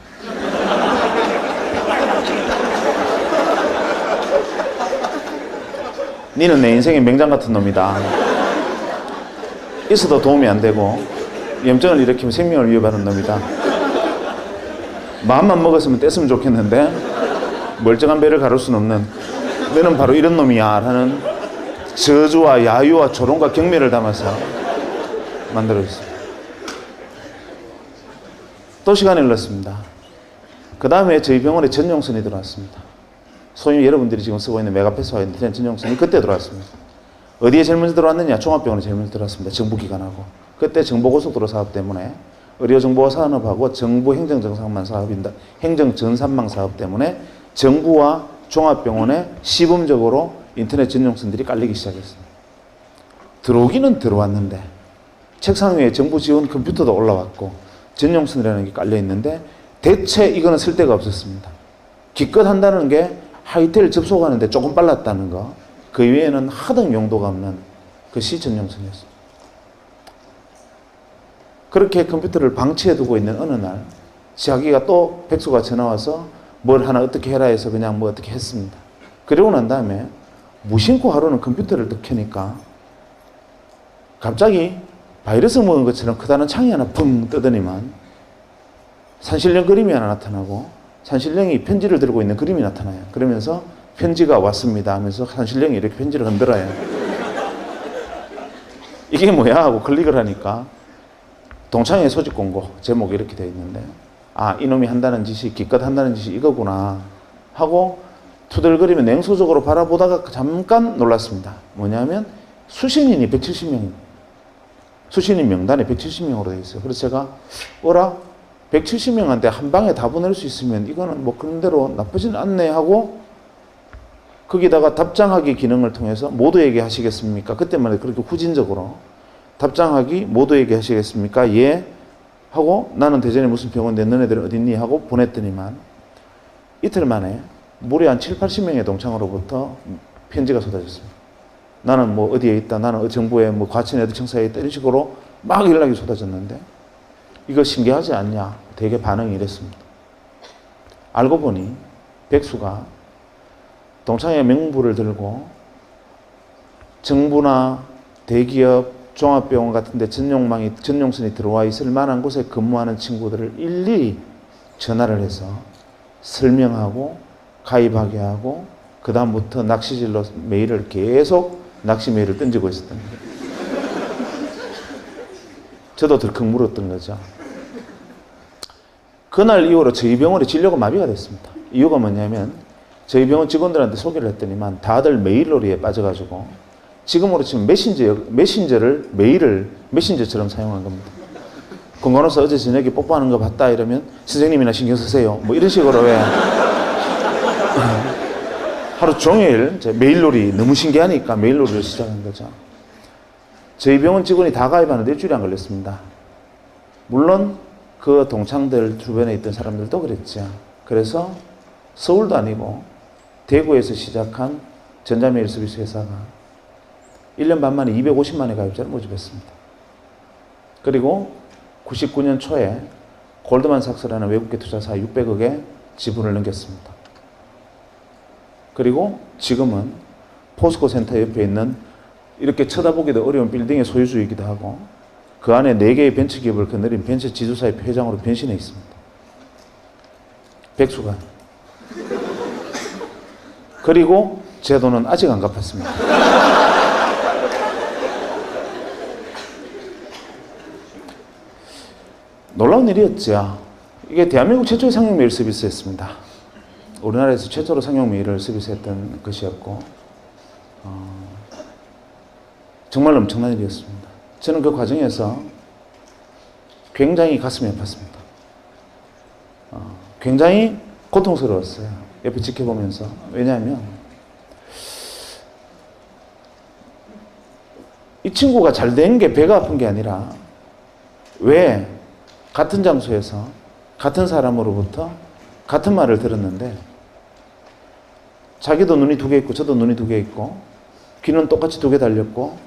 니는 내 인생의 맹장 같은 놈이다. 있어도 도움이 안 되고 염증을 일으키면 생명을 위협하는 놈이다. 마음만 먹었으면 뗐으면 좋겠는데 멀쩡한 배를 가를 수는 없는 너는 바로 이런 놈이야 라는 저주와 야유와 조롱과 경멸을 담아서 만들어졌습니다. 또 시간이 흘렀습니다. 그 다음에 저희 병원에 전용선이 들어왔습니다. 소위 여러분들이 지금 쓰고 있는 메가패스와 인터넷 전용선이 그때 들어왔습니다. 어디에 제일 먼저 들어왔느냐? 종합병원에 제일 먼저 들어왔습니다. 정부기관하고. 그때 정보고속도로 사업 때문에 의료정보화 산업하고 정부 행정정산망 사업인다. 행정전산망 사업 때문에 정부와 종합병원에 시범적으로 인터넷 전용선들이 깔리기 시작했습니다. 들어오기는 들어왔는데 책상 위에 정부 지원 컴퓨터도 올라왔고 전용선이라는 게 깔려 있는데 대체 이거는 쓸 데가 없었습니다. 기껏 한다는 게 하이텔 접속하는데 조금 빨랐다는 거, 그 외에는 하등 용도가 없는 그 시전용선이었습니다. 그렇게 컴퓨터를 방치해 두고 있는 어느 날 자기가 또 백수가 전화와서 뭘 하나 어떻게 해라 해서 그냥 뭐 어떻게 했습니다. 그러고 난 다음에 무심코 하루는 컴퓨터를 딱 켜니까 갑자기 바이러스 먹은 것처럼 크다는 창이 하나 붕 뜨더니만 산신령 그림이 하나 나타나고 산신령이 편지를 들고 있는 그림이 나타나요. 그러면서 편지가 왔습니다 하면서 산신령이 이렇게 편지를 흔들어요. 이게 뭐야 하고 클릭을 하니까 동창회 소집 공고 제목이 이렇게 되어 있는데 아 이놈이 한다는 짓이 기껏 한다는 짓이 이거구나 하고 투덜거리며 냉소적으로 바라보다가 잠깐 놀랐습니다. 뭐냐면 수신인이 170명입니다. 수신인 명단에 170명으로 되어 있어요. 그래서 제가 어라 170명한테 한 방에 다 보낼 수 있으면 이거는 뭐 그런 대로 나쁘진 않네 하고 거기다가 답장하기 기능을 통해서 모두에게 하시겠습니까? 그때만 해도 그렇게 후진적으로 답장하기 모두에게 하시겠습니까? 예 하고 나는 대전에 무슨 병원인데 너네들은 어딨니? 하고 보냈더니만 이틀 만에 무려 한 7, 80명의 동창으로부터 편지가 쏟아졌습니다. 나는 뭐 어디에 있다, 나는 정부에 뭐 과천에 어디 청사에 있다 이런 식으로 막 연락이 쏟아졌는데 이거 신기하지 않냐? 되게 반응이 이랬습니다. 알고 보니 백수가 동창회 명부를 들고 정부나 대기업, 종합병원 같은 데 전용선이 들어와 있을 만한 곳에 근무하는 친구들을 일일이 전화를 해서 설명하고 가입하게 하고 그 다음부터 낚시질로 메일을 계속 낚시 메일을 던지고 있었던 거예요. 저도 덜컥 물었던 거죠. 그날 이후로 저희 병원의 진료가 마비가 됐습니다. 이유가 뭐냐면 저희 병원 직원들한테 소개를 했더니만 다들 메일놀이에 빠져가지고 지금으로 치면 메신저를 메일을 메신저처럼 사용한 겁니다. 건강원서 어제 저녁에 뽀뽀하는 거 봤다 이러면 선생님이나 신경 쓰세요. 뭐 이런 식으로 왜 하루 종일 메일놀이 너무 신기하니까 메일놀이를 시작한 거죠. 저희 병원 직원이 다 가입하는데 일주일이 안 걸렸습니다. 물론 그 동창들 주변에 있던 사람들도 그랬죠. 그래서 서울도 아니고 대구에서 시작한 전자메일 서비스 회사가 1년 반 만에 250만의 가입자를 모집했습니다. 그리고 99년 초에 골드만삭스라는 외국계 투자사 600억의 지분을 넘겼습니다. 그리고 지금은 포스코 센터 옆에 있는 이렇게 쳐다보기도 어려운 빌딩의 소유주이기도 하고 그 안에 4개의 벤처기업을 거느린 벤처 지주사의 회장으로 변신해 있습니다. 백수가. 그리고 제 돈은 아직 안 갚았습니다. 놀라운 일이었죠. 이게 대한민국 최초의 상용메일 서비스였습니다. 우리나라에서 최초로 상용메일을 서비스했던 것이었고 정말 엄청난 일이었습니다. 저는 그 과정에서 굉장히 가슴이 아팠습니다. 굉장히 고통스러웠어요. 옆에 지켜보면서. 왜냐하면 이 친구가 잘 된 게 배가 아픈 게 아니라 왜 같은 장소에서 같은 사람으로부터 같은 말을 들었는데 자기도 눈이 2개 있고 저도 눈이 2개 있고 귀는 똑같이 2개 달렸고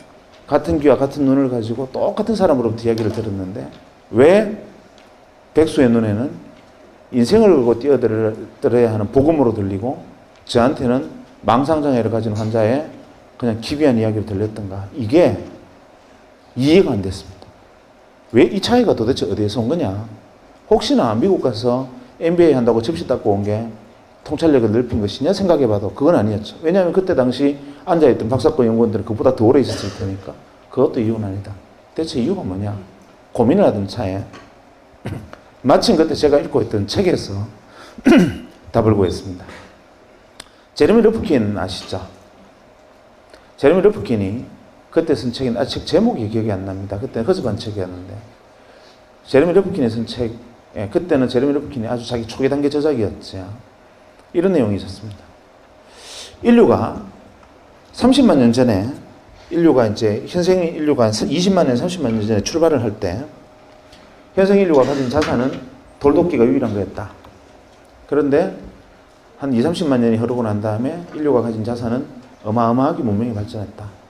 같은 귀와 같은 눈을 가지고 똑같은 사람으로부터 이야기를 들었는데 왜 백수의 눈에는 인생을 걸고 뛰어들어야 하는 복음으로 들리고 저한테는 망상장애를 가진 환자의 그냥 기괴한 이야기를 들렸던가. 이게 이해가 안 됐습니다. 왜 이 차이가 도대체 어디에서 온 거냐. 혹시나 미국 가서 MBA 한다고 접시 닦고 온 게 통찰력을 넓힌 것이냐 생각해봐도 그건 아니었죠. 왜냐하면 그때 당시 앉아있던 박사과 연구원들은 그보다 더 오래 있었을 테니까. 그것도 이유는 아니다. 대체 이유가 뭐냐. 고민을 하던 차에 마침 그때 제가 읽고 있던 책에서 답을 구했습니다. 제레미 러프킨 아시죠? 제레미 러프킨이 그때 쓴 책인, 책 제목이 기억이 안 납니다. 그때는 허접한 책이었는데. 제레미 러프킨이 쓴 책, 그때는 제레미 러프킨이 아주 자기 초기 단계 저작이었죠. 이런 내용이 있었습니다. 인류가 30만 년 전에, 현생 인류가 20만 년, 30만 년 전에 출발을 할 때, 현생 인류가 가진 자산은 돌도끼가 유일한 거였다. 그런데 한 20, 30만 년이 흐르고 난 다음에 인류가 가진 자산은 어마어마하게 문명이 발전했다.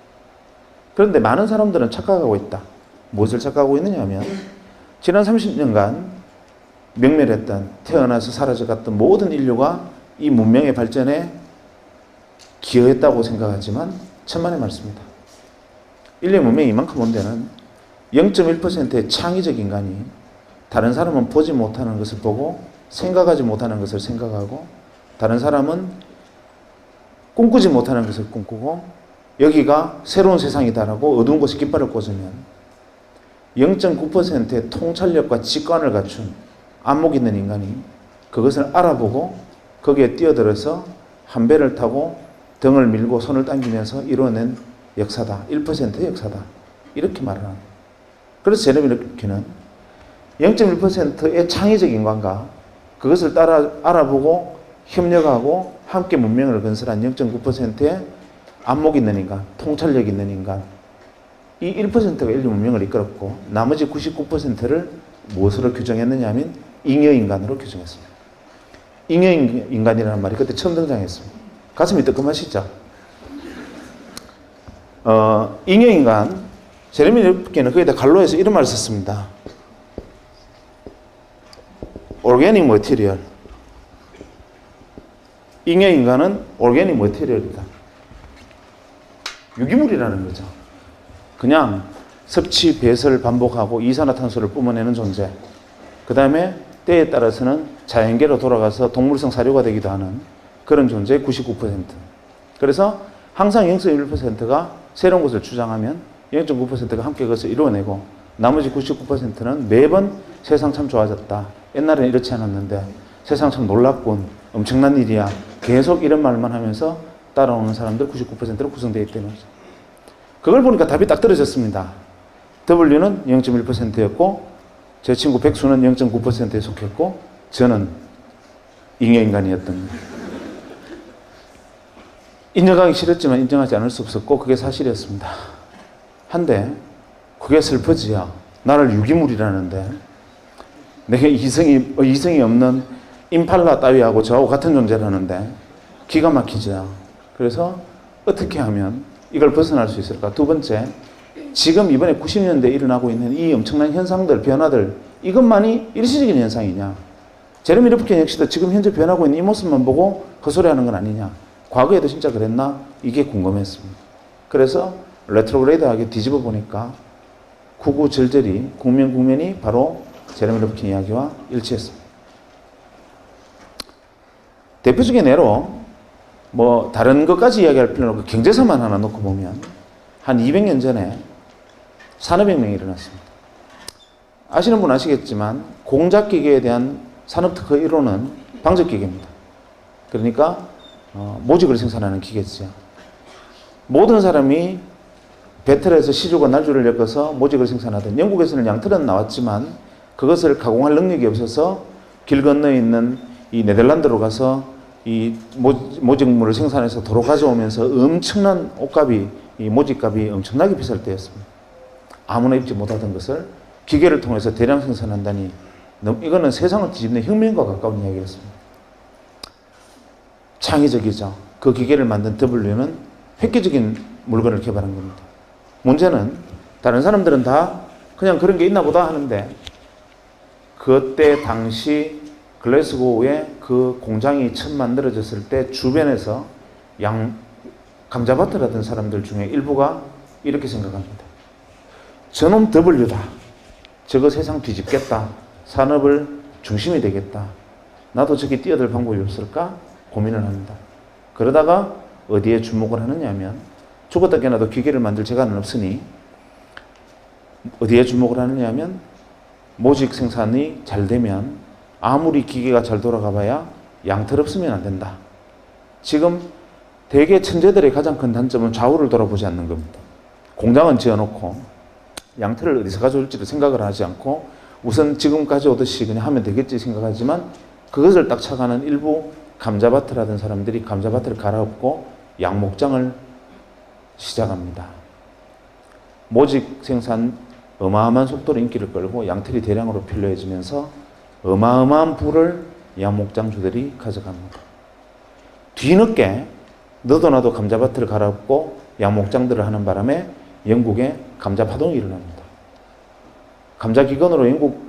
그런데 많은 사람들은 착각하고 있다. 무엇을 착각하고 있느냐 하면 지난 30년간 명멸했던, 태어나서 사라져갔던 모든 인류가 이 문명의 발전에 기여했다고 생각하지만 천만의 말씀이다. 인류의 문명이 이만큼 온 데는 0.1%의 창의적 인간이 다른 사람은 보지 못하는 것을 보고 생각하지 못하는 것을 생각하고 다른 사람은 꿈꾸지 못하는 것을 꿈꾸고 여기가 새로운 세상이다라고 어두운 곳에 깃발을 꽂으면 0.9%의 통찰력과 직관을 갖춘 안목 있는 인간이 그것을 알아보고 거기에 뛰어들어서 한 배를 타고 등을 밀고 손을 당기면서 이루어낸 역사다. 1%의 역사다. 이렇게 말을 합니다. 그래서 제레미 러프킨은 0.1%의 창의적 인간과 그것을 따라 알아보고 협력하고 함께 문명을 건설한 0.9%의 안목 있는 인간, 통찰력 있는 인간, 이 1%가 인류 문명을 이끌었고 나머지 99%를 무엇으로 규정했느냐 하면 잉여인간으로 규정했습니다. 잉여인간이라는 말이 그때 처음 등장했습니다. 가슴이 뜨끔하시죠? 잉여인간, 제레미 러프킨은 거기다 갈로에서 이런 말을 썼습니다. Organic material. 잉여인간은 organic material이다. 유기물이라는 거죠. 그냥 섭취, 배설 반복하고 이산화탄소를 뿜어내는 존재. 그 다음에 때에 따라서는 자연계로 돌아가서 동물성 사료가 되기도 하는 그런 존재의 99%. 그래서 항상 0.1%가 새로운 것을 주장하면 0.9%가 함께 그것을 이루어내고 나머지 99%는 매번 세상 참 좋아졌다. 옛날에는 이렇지 않았는데 세상 참 놀랍군. 엄청난 일이야. 계속 이런 말만 하면서 따라오는 사람들 99%로 구성되어 있다는 거죠. 그걸 보니까 답이 딱 떨어졌습니다. W는 0.1%였고 제 친구 백수는 0.9%에 속했고 저는 잉여인간이었던 거예요. 인정하기 싫었지만 인정하지 않을 수 없었고 그게 사실이었습니다. 한데 그게 슬퍼지야. 나를 유기물이라는데 내가 이성이 없는 임팔라 따위하고 저하고 같은 존재라는데 기가 막히죠. 그래서 어떻게 하면 이걸 벗어날 수 있을까? 두 번째, 지금 이번에 90년대에 일어나고 있는 이 엄청난 현상들, 변화들, 이것만이 일시적인 현상이냐? 제레미 르프킨 역시도 지금 현재 변하고 있는 이 모습만 보고 헛소리하는 건 아니냐? 과거에도 진짜 그랬나? 이게 궁금했습니다. 그래서 레트로그레이드하게 뒤집어 보니까 구구절절히 국면이 바로 제레미 르프킨 이야기와 일치했습니다. 대표적인 예로 뭐 다른 것까지 이야기할 필요는 없고 경제사만 하나 놓고 보면 한 200년 전에 산업혁명이 일어났습니다. 아시는 분 아시겠지만 공작기계에 대한 산업특허 1호는 방적기계입니다. 그러니까 모직을 생산하는 기계죠. 모든 사람이 배틀에서 시주가 날줄을 엮어서 모직을 생산하던 영국에서는 양틀은 나왔지만 그것을 가공할 능력이 없어서 길 건너에 있는 이 네덜란드로 가서 이 모직물을 생산해서 도로 가져오면서 엄청난 옷값이 이 모직값이 엄청나게 비쌀 때였습니다. 아무나 입지 못하던 것을 기계를 통해서 대량 생산한다니 이거는 세상을 뒤집는 혁명과 가까운 이야기였습니다. 창의적이죠. 그 기계를 만든 W는 획기적인 물건을 개발한 겁니다. 문제는 다른 사람들은 다 그냥 그런 게 있나 보다 하는데 그때 당시 글래스고에 그 공장이 처음 만들어졌을 때 주변에서 감자밭을 하던 사람들 중에 일부가 이렇게 생각합니다. 저놈 W다. 저거 세상 뒤집겠다. 산업을 중심이 되겠다. 나도 저기 뛰어들 방법이 없을까? 고민을 합니다. 그러다가 어디에 주목을 하느냐 하면 죽었다 깨나도 기계를 만들 재간은 없으니 어디에 주목을 하느냐 하면 모직 생산이 잘 되면 아무리 기계가 잘 돌아가 봐야 양털 없으면 안 된다. 지금 대개 천재들의 가장 큰 단점은 좌우를 돌아보지 않는 겁니다. 공장은 지어놓고 양털을 어디서 가져올지를 생각을 하지 않고 우선 지금 가져오듯이 그냥 하면 되겠지 생각하지만 그것을 딱 착안한 일부 감자밭을 하던 사람들이 감자밭을 갈아엎고 양목장을 시작합니다. 모직 생산 어마어마한 속도로 인기를 끌고 양털이 대량으로 필요해지면서 어마어마한 부를 양목장주들이 가져갑니다. 뒤늦게 너도 나도 감자밭을 갈아엎고 양목장들을 하는 바람에 영국에 감자파동이 일어납니다. 감자기근으로 영국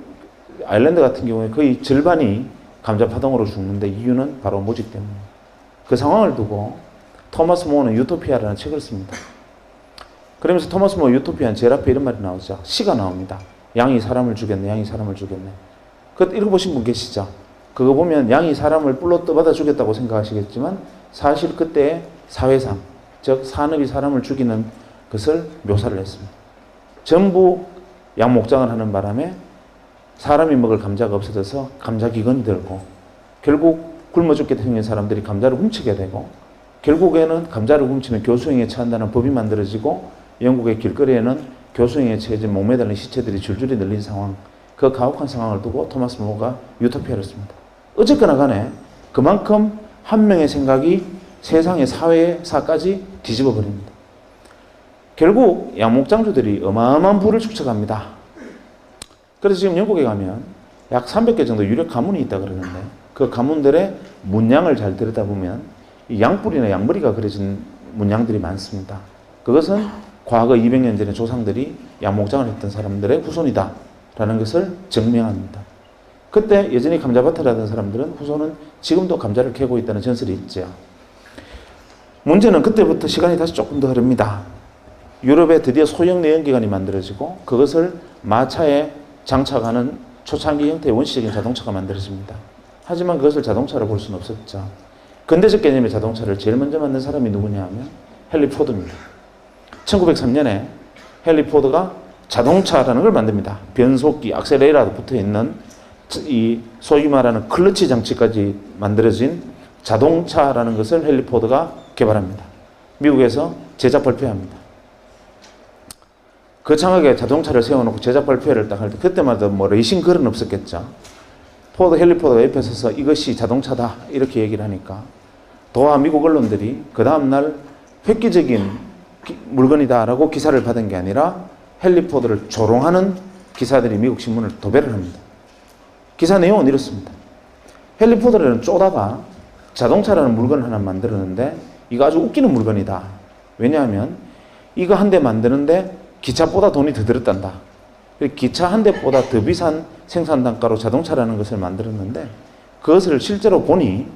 아일랜드 같은 경우에 거의 절반이 감자파동으로 죽는데 이유는 바로 모직 때문입니다. 그 상황을 두고 토마스 모어는 유토피아라는 책을 씁니다. 그러면서 토마스 모어 유토피아는 제일 앞에 이런 말이 나오죠. 시가 나옵니다. 양이 사람을 죽였네, 양이 사람을 죽였네. 그거 읽어보신 분 계시죠? 그거 보면 양이 사람을 뿔로 떠받아 죽였다고 생각하시겠지만 사실 그때의 사회상, 즉 산업이 사람을 죽이는 것을 묘사를 했습니다. 전부 양목장을 하는 바람에 사람이 먹을 감자가 없어져서 감자기근이 들고 결국 굶어 죽게 생긴 사람들이 감자를 훔치게 되고 결국에는 감자를 훔치면 교수형에 처한다는 법이 만들어지고 영국의 길거리에는 교수형에 처해진 목매달린 시체들이 줄줄이 늘린 상황, 그 가혹한 상황을 두고 토마스 모어가 유토피아를 씁니다. 어쨌거나 간에 그만큼 한 명의 생각이 세상의 사회사까지 뒤집어 버립니다. 결국 양목장주들이 어마어마한 부를 축적합니다. 그래서 지금 영국에 가면 약 300개 정도 유력 가문이 있다 그러는데 그 가문들의 문양을 잘 들여다보면 이 양뿔이나 양머리가 그려진 문양들이 많습니다. 그것은 과거 200년 전에 조상들이 양목장을 했던 사람들의 후손이다 라는 것을 증명합니다. 그때 여전히 감자밭을 하던 사람들은 후손은 지금도 감자를 캐고 있다는 전설이 있죠. 문제는 그때부터 시간이 다시 조금 더 흐릅니다. 유럽에 드디어 소형 내연기관이 만들어지고 그것을 마차에 장착하는 초창기 형태의 원시적인 자동차가 만들어집니다. 하지만 그것을 자동차로 볼 수는 없었죠. 근대적 개념의 자동차를 제일 먼저 만든 사람이 누구냐 하면 헨리 포드입니다. 1903년에 헨리 포드가 자동차라는 걸 만듭니다. 변속기, 악셀레이터도 붙어있는 이 소위 말하는 클러치 장치까지 만들어진 자동차라는 것을 헨리 포드가 개발합니다. 미국에서 제작 발표합니다. 거창하게 자동차를 세워놓고 제작 발표회를 딱 할 때 그때마다 뭐 레이싱 글은 없었겠죠. 헨리 포드가 옆에 서서 이것이 자동차다 이렇게 얘기를 하니까 도하 미국 언론들이 그 다음날 획기적인 물건이다 라고 기사를 받은 게 아니라 헨리 포드를 조롱하는 기사들이 미국 신문을 도배를 합니다. 기사 내용은 이렇습니다. 헨리 포드는 쪼다가 자동차라는 물건을 하나 만들었는데 이거 아주 웃기는 물건이다. 왜냐하면 이거 한 대 만드는데 기차보다 돈이 더 들었단다. 기차 한 대보다 더 비싼 생산 단가로 자동차라는 것을 만들었는데 그것을 실제로 보니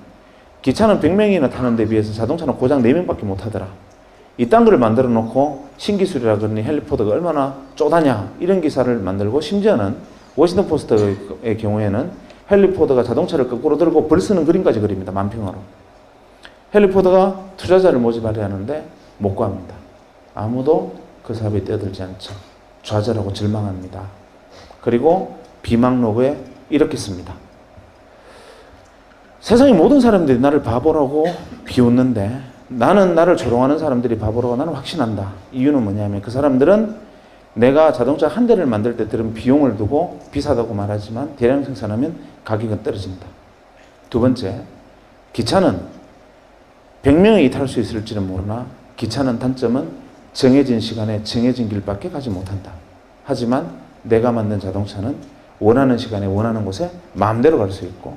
기차는 100명이나 타는 데 비해서 자동차는 고작 4명밖에 못 하더라. 이딴 걸 만들어 놓고 신기술이라 그러니 헨리 포드가 얼마나 쪼다냐 이런 기사를 만들고 심지어는 워싱턴 포스트의 경우에는 헨리 포드가 자동차를 거꾸로 들고 벌 쓰는 그림까지 그립니다. 만평으로. 헨리 포드가 투자자를 모집하려 하는데 못 구합니다. 아무도 그 사업에 뛰어들지 않죠. 좌절하고 절망합니다. 그리고 비망록에 이렇게 씁니다. 세상의 모든 사람들이 나를 바보라고 비웃는데 나는 나를 조롱하는 사람들이 바보라고 나는 확신한다. 이유는 뭐냐면 그 사람들은 내가 자동차 한 대를 만들 때 들은 비용을 두고 비싸다고 말하지만 대량 생산하면 가격은 떨어진다. 두 번째, 기차는 100명이 탈 수 있을지는 모르나 기차는 단점은 정해진 시간에 정해진 길밖에 가지 못한다. 하지만 내가 만든 자동차는 원하는 시간에 원하는 곳에 마음대로 갈 수 있고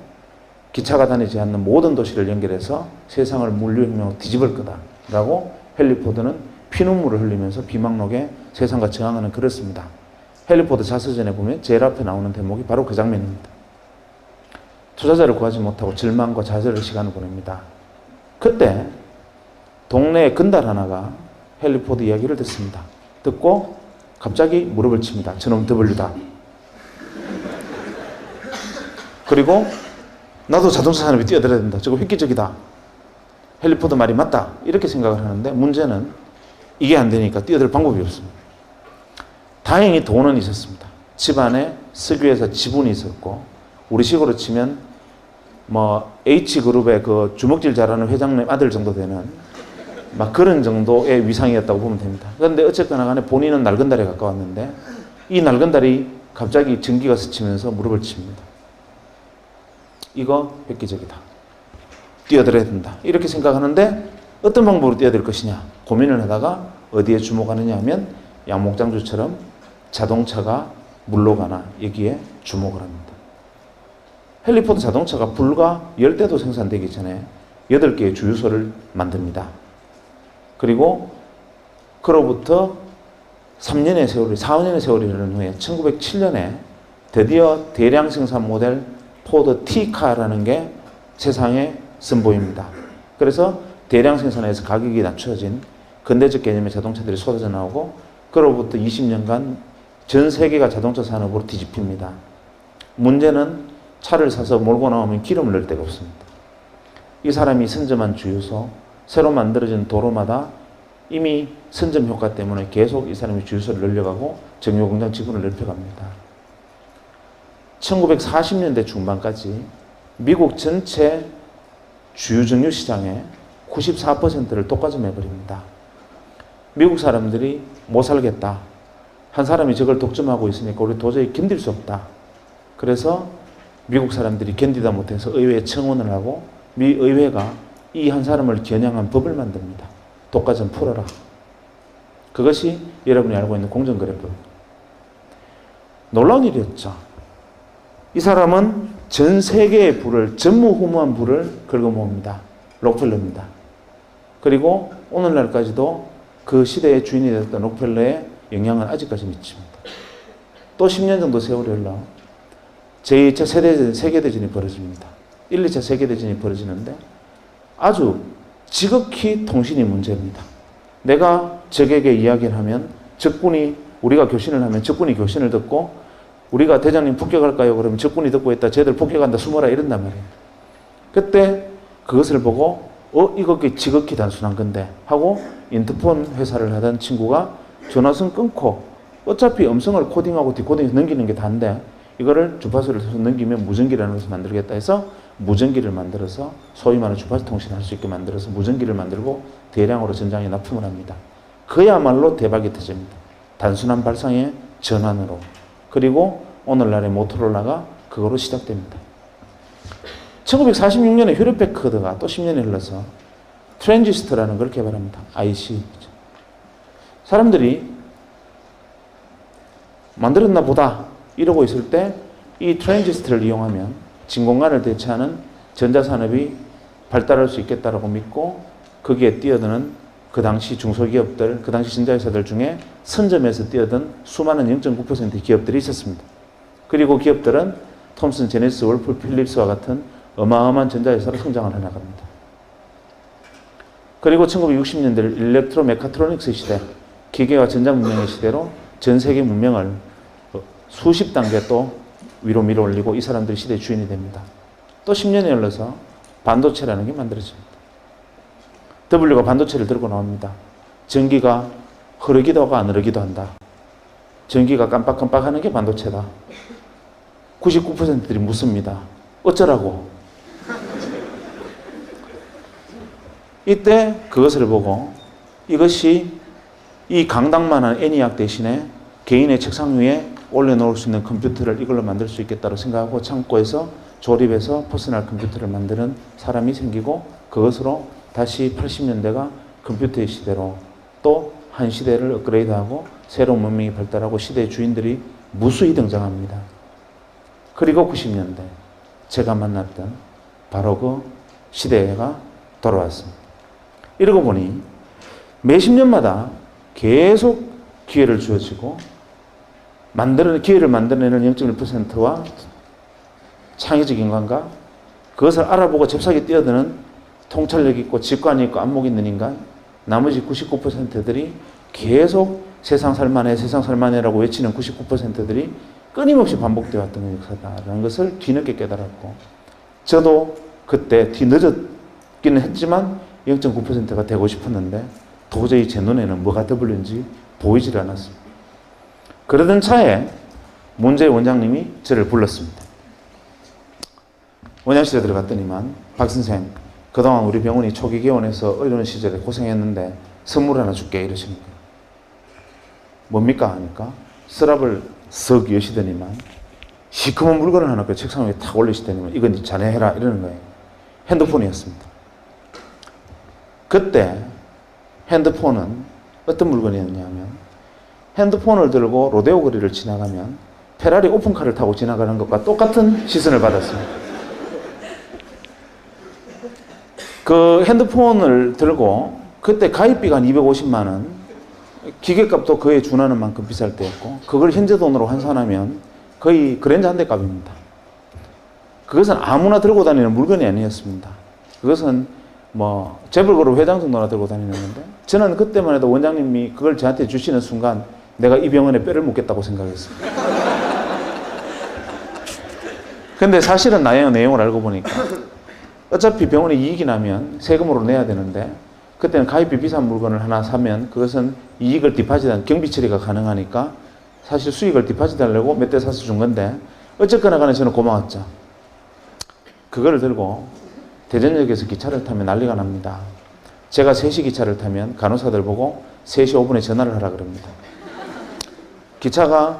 기차가 다니지 않는 모든 도시를 연결해서 세상을 물류혁명으로 뒤집을 거다 라고 헨리 포드는 피눈물을 흘리면서 비망록에 세상과 저항하는 글을 씁니다. 헨리 포드 자서전에 보면 제일 앞에 나오는 대목이 바로 그 장면입니다. 투자자를 구하지 못하고 절망과 좌절의 시간을 보냅니다. 그때 동네에 건달 하나가 헨리 포드 이야기를 듣습니다. 듣고 갑자기 무릎을 칩니다. 저놈 W다. 그리고 나도 자동차 산업에 뛰어들어야 된다. 저거 획기적이다. 헨리 포드 말이 맞다. 이렇게 생각을 하는데 문제는 이게 안 되니까 뛰어들 방법이 없습니다. 다행히 돈은 있었습니다. 집안에 석유회사 지분이 있었고 우리식으로 치면 뭐 H그룹의 그 주먹질 잘하는 회장님 아들 정도 되는 막 그런 정도의 위상이었다고 보면 됩니다. 그런데 어쨌거나 간에 본인은 날건달에 가까웠는데 이 날건달이 갑자기 전기가 스치면서 무릎을 칩니다. 이거 획기적이다. 뛰어들어야 된다. 이렇게 생각하는데 어떤 방법으로 뛰어들 것이냐 고민을 하다가 어디에 주목하느냐 하면 양목장주처럼 자동차가 물로 가나 여기에 주목을 합니다. 헨리 포드 자동차가 불과 10대도 생산되기 전에 8개의 주유소를 만듭니다. 그리고 그로부터 3년의 세월이 4년의 세월이 흐른 후에 1907년에 드디어 대량 생산 모델 포드 T카라는 게 세상에 선보입니다. 그래서 대량 생산에서 가격이 낮춰진 근대적 개념의 자동차들이 쏟아져 나오고 그로부터 20년간 전 세계가 자동차 산업으로 뒤집힙니다. 문제는 차를 사서 몰고 나오면 기름을 넣을 데가 없습니다. 이 사람이 선점한 주유소, 새로 만들어진 도로마다 이미 선점 효과 때문에 계속 이 사람이 주유소를 늘려가고 정유공장 지분을 넓혀갑니다. 1940년대 중반까지 미국 전체 주유정유 시장의 94%를 독과점해버립니다. 미국 사람들이 못 살겠다. 한 사람이 저걸 독점하고 있으니까 우리 도저히 견딜 수 없다. 그래서 미국 사람들이 견디다 못해서 의회에 청원을 하고 미 의회가 이 한 사람을 겨냥한 법을 만듭니다. 독과점 풀어라. 그것이 여러분이 알고 있는 공정거래법. 놀라운 일이었죠. 이 사람은 전 세계의 부를 전무후무한 부를 긁어모읍니다. 록펠러입니다. 그리고 오늘날까지도 그 시대의 주인이 됐던 록펠러의 영향은 아직까지 미칩니다. 또 10년 정도 세월이 흘러 제2차 세계대전이 벌어집니다. 1, 2차 세계대전이 벌어지는데 아주 지극히 통신이 문제입니다. 내가 적에게 이야기를 하면 적군이 우리가 교신을 하면 적군이 교신을 듣고 우리가 대장님 폭격할까요? 그러면 적군이 듣고 있다. 쟤들 폭격한다. 숨어라. 이런단 말이에요. 그때 그것을 보고 이거 지극히 단순한 건데 하고 인터폰 회사를 하던 친구가 전화선 끊고 어차피 음성을 코딩하고 디코딩해서 넘기는 게 다인데 이거를 주파수를 써서 넘기면 무전기라는 것을 만들겠다 해서 무전기를 만들어서 소위 말하는 주파수 통신을 할 수 있게 만들어서 무전기를 만들고 대량으로 전장에 납품을 합니다. 그야말로 대박이 터집니다. 단순한 발상의 전환으로. 그리고 오늘날의 모토로라가 그거로 시작됩니다. 1946년에 휴렛 패커드가 또 10년이 흘러서 트랜지스터라는 걸 개발합니다. IC. 사람들이 만들었나 보다 이러고 있을 때 이 트랜지스터를 이용하면 진공관을 대체하는 전자산업이 발달할 수 있겠다라고 믿고 거기에 뛰어드는 그 당시 중소기업들, 그 당시 전자회사들 중에 선점에서 뛰어든 수많은 0.9%의 기업들이 있었습니다. 그리고 기업들은 톰슨, 제네시스, 월풀, 필립스와 같은 어마어마한 전자회사로 성장을 해나갑니다. 그리고 1960년대 일렉트로 메카트로닉스 시대, 기계와 전자 문명의 시대로 전 세계 문명을 수십 단계 또 위로 밀어 올리고 이 사람들이 시대의 주인이 됩니다. 또 10년이 흘러서 반도체라는 게 만들어집니다. W가 반도체를 들고 나옵니다. 전기가 흐르기도 하고 안 흐르기도 한다. 전기가 깜빡깜빡 하는 게 반도체다. 99%들이 묻습니다. 어쩌라고? 이때 그것을 보고 이것이 이 강당만한 애니악 대신에 개인의 책상 위에 올려놓을 수 있는 컴퓨터를 이걸로 만들 수 있겠다고 생각하고 창고에서 조립해서 퍼스널 컴퓨터를 만드는 사람이 생기고 그것으로 다시 80년대가 컴퓨터의 시대로 또 한 시대를 업그레이드하고 새로운 문명이 발달하고 시대의 주인들이 무수히 등장합니다. 그리고 90년대 제가 만났던 바로 그 시대가 돌아왔습니다. 이러고 보니 매십 년마다 계속 기회를 주어지고 기회를 만들어내는 0.1%와 창의적 인간과 그것을 알아보고 잽싸게 뛰어드는 통찰력 있고 직관이 있고 안목 있는 인간 나머지 99%들이 계속 세상 살만해라고 외치는 99%들이 끊임없이 반복되어 왔던 역사다라는 것을 뒤늦게 깨달았고 저도 그때 뒤늦었기는 했지만 0.9%가 되고 싶었는데 도저히 제 눈에는 뭐가 W인지 보이질 않았습니다. 그러던 차에 문제의 원장님이 저를 불렀습니다. 원장실에 들어갔더니만 박 선생 그동안 우리 병원이 초기 개원해서 어려운 시절에 고생했는데 선물 하나 줄게 이러시는 거예요. 뭡니까 하니까 서랍을 석 여시더니만 시커먼 물건을 하나 그 책상 위에 탁 올리시더니만 이건 자네 해라 이러는 거예요. 핸드폰이었습니다. 그때 핸드폰은 어떤 물건이었냐면 핸드폰을 들고 로데오 거리를 지나가면 페라리 오픈카를 타고 지나가는 것과 똑같은 시선을 받았습니다. 그 핸드폰을 들고 그때 가입비가 한 250만 원, 기계값도 그에 준하는 만큼 비쌀 때였고 그걸 현재 돈으로 환산하면 거의 그랜저 한 대 값입니다. 그것은 아무나 들고 다니는 물건이 아니었습니다. 그것은 뭐 재벌그룹 회장 정도나 들고 다니는 건데 저는 그때만 해도 원장님이 그걸 저한테 주시는 순간 내가 이 병원에 뼈를 묻겠다고 생각했습니다. 근데 사실은 내용을 알고 보니까 어차피 병원에 이익이 나면 세금으로 내야 되는데 그때는 가입비 비싼 물건을 하나 사면 그것은 이익을 디파짓한 경비 처리가 가능하니까 사실 수익을 디파짓하려고 몇 대 사서 준 건데 어쨌거나 간에 저는 고마웠죠. 그거를 들고 대전역에서 기차를 타면 난리가 납니다. 제가 3시 기차를 타면 간호사들 보고 3시 5분에 전화를 하라 그럽니다. 기차가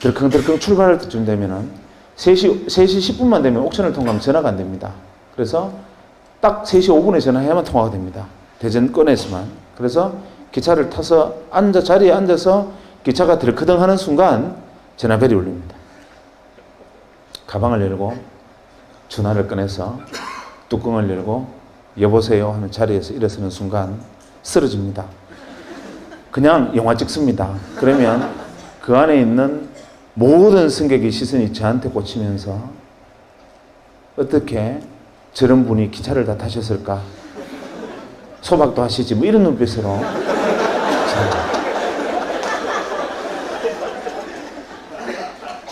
덜컹덜컹 출발할 때쯤 되면은 3시 10분만 되면 옥션을 통과하면 전화가 안 됩니다. 그래서 딱 3시 5분에 전화해야만 통화가 됩니다. 대전권에서만. 그래서 기차를 타서 자리에 앉아서 기차가 들크덩 하는 순간 전화벨이 울립니다. 가방을 열고 전화를 꺼내서 뚜껑을 열고 여보세요 하는 자리에서 일어서는 순간 쓰러집니다. 그냥 영화 찍습니다. 그러면 그 안에 있는 모든 승객의 시선이 저한테 꽂히면서 어떻게 저런 분이 기차를 다 타셨을까? 소박도 하시지 뭐 이런 눈빛으로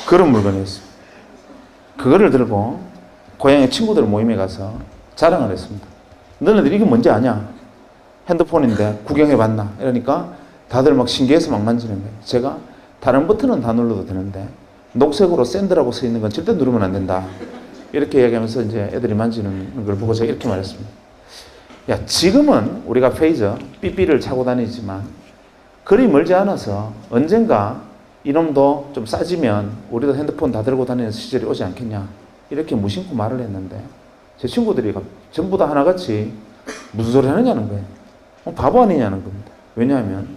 그런 물건이었어요. 그거를 들고 고향의 친구들 모임에 가서 자랑을 했습니다. 너네들 이게 뭔지 아냐? 핸드폰인데 구경해봤나? 이러니까 다들 막 신기해서 막 만지는 거예요. 제가 다른 버튼은 다 눌러도 되는데 녹색으로 샌드라고 써 있는 건 절대 누르면 안 된다. 이렇게 얘기하면서 이제 애들이 만지는 걸 보고 제가 이렇게 말했습니다. 야, 지금은 우리가 페이저, 삐삐를 차고 다니지만 그리 멀지 않아서 언젠가 이놈도 좀 싸지면 우리도 핸드폰 다 들고 다니는 시절이 오지 않겠냐. 이렇게 무심코 말을 했는데 제 친구들이 전부 다 하나같이 무슨 소리 하느냐는 거예요. 바보 아니냐는 겁니다. 왜냐하면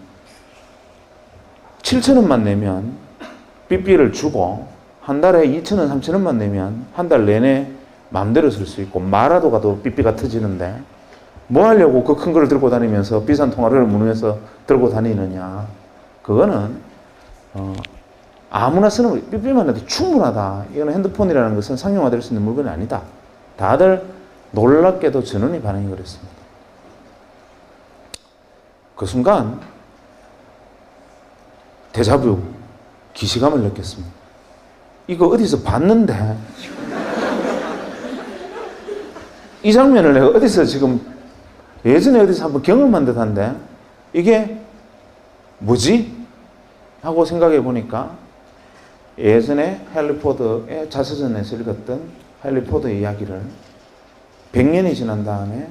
7,000원만 내면 삐삐를 주고 한 달에 2,000원, 3,000원만 내면 한 달 내내 마음대로 쓸 수 있고 마라도 가도 삐삐가 터지는데 뭐 하려고 그 큰 걸 들고 다니면서 비싼 통화를 무능해서 들고 다니느냐. 그거는 아무나 쓰는 거 삐삐만 해도 충분하다. 이거는 핸드폰이라는 것은 상용화될 수 있는 물건이 아니다. 다들 놀랍게도 전원이 반응이 그랬습니다. 그 순간 데자뷰, 기시감을 느꼈습니다. 이거 어디서 봤는데 이 장면을 내가 어디서 지금 예전에 어디서 한번 경험한 듯한데 이게 뭐지? 하고 생각해 보니까 예전에 해리포터의 자서전에서 읽었던 해리포터의 이야기를 100년이 지난 다음에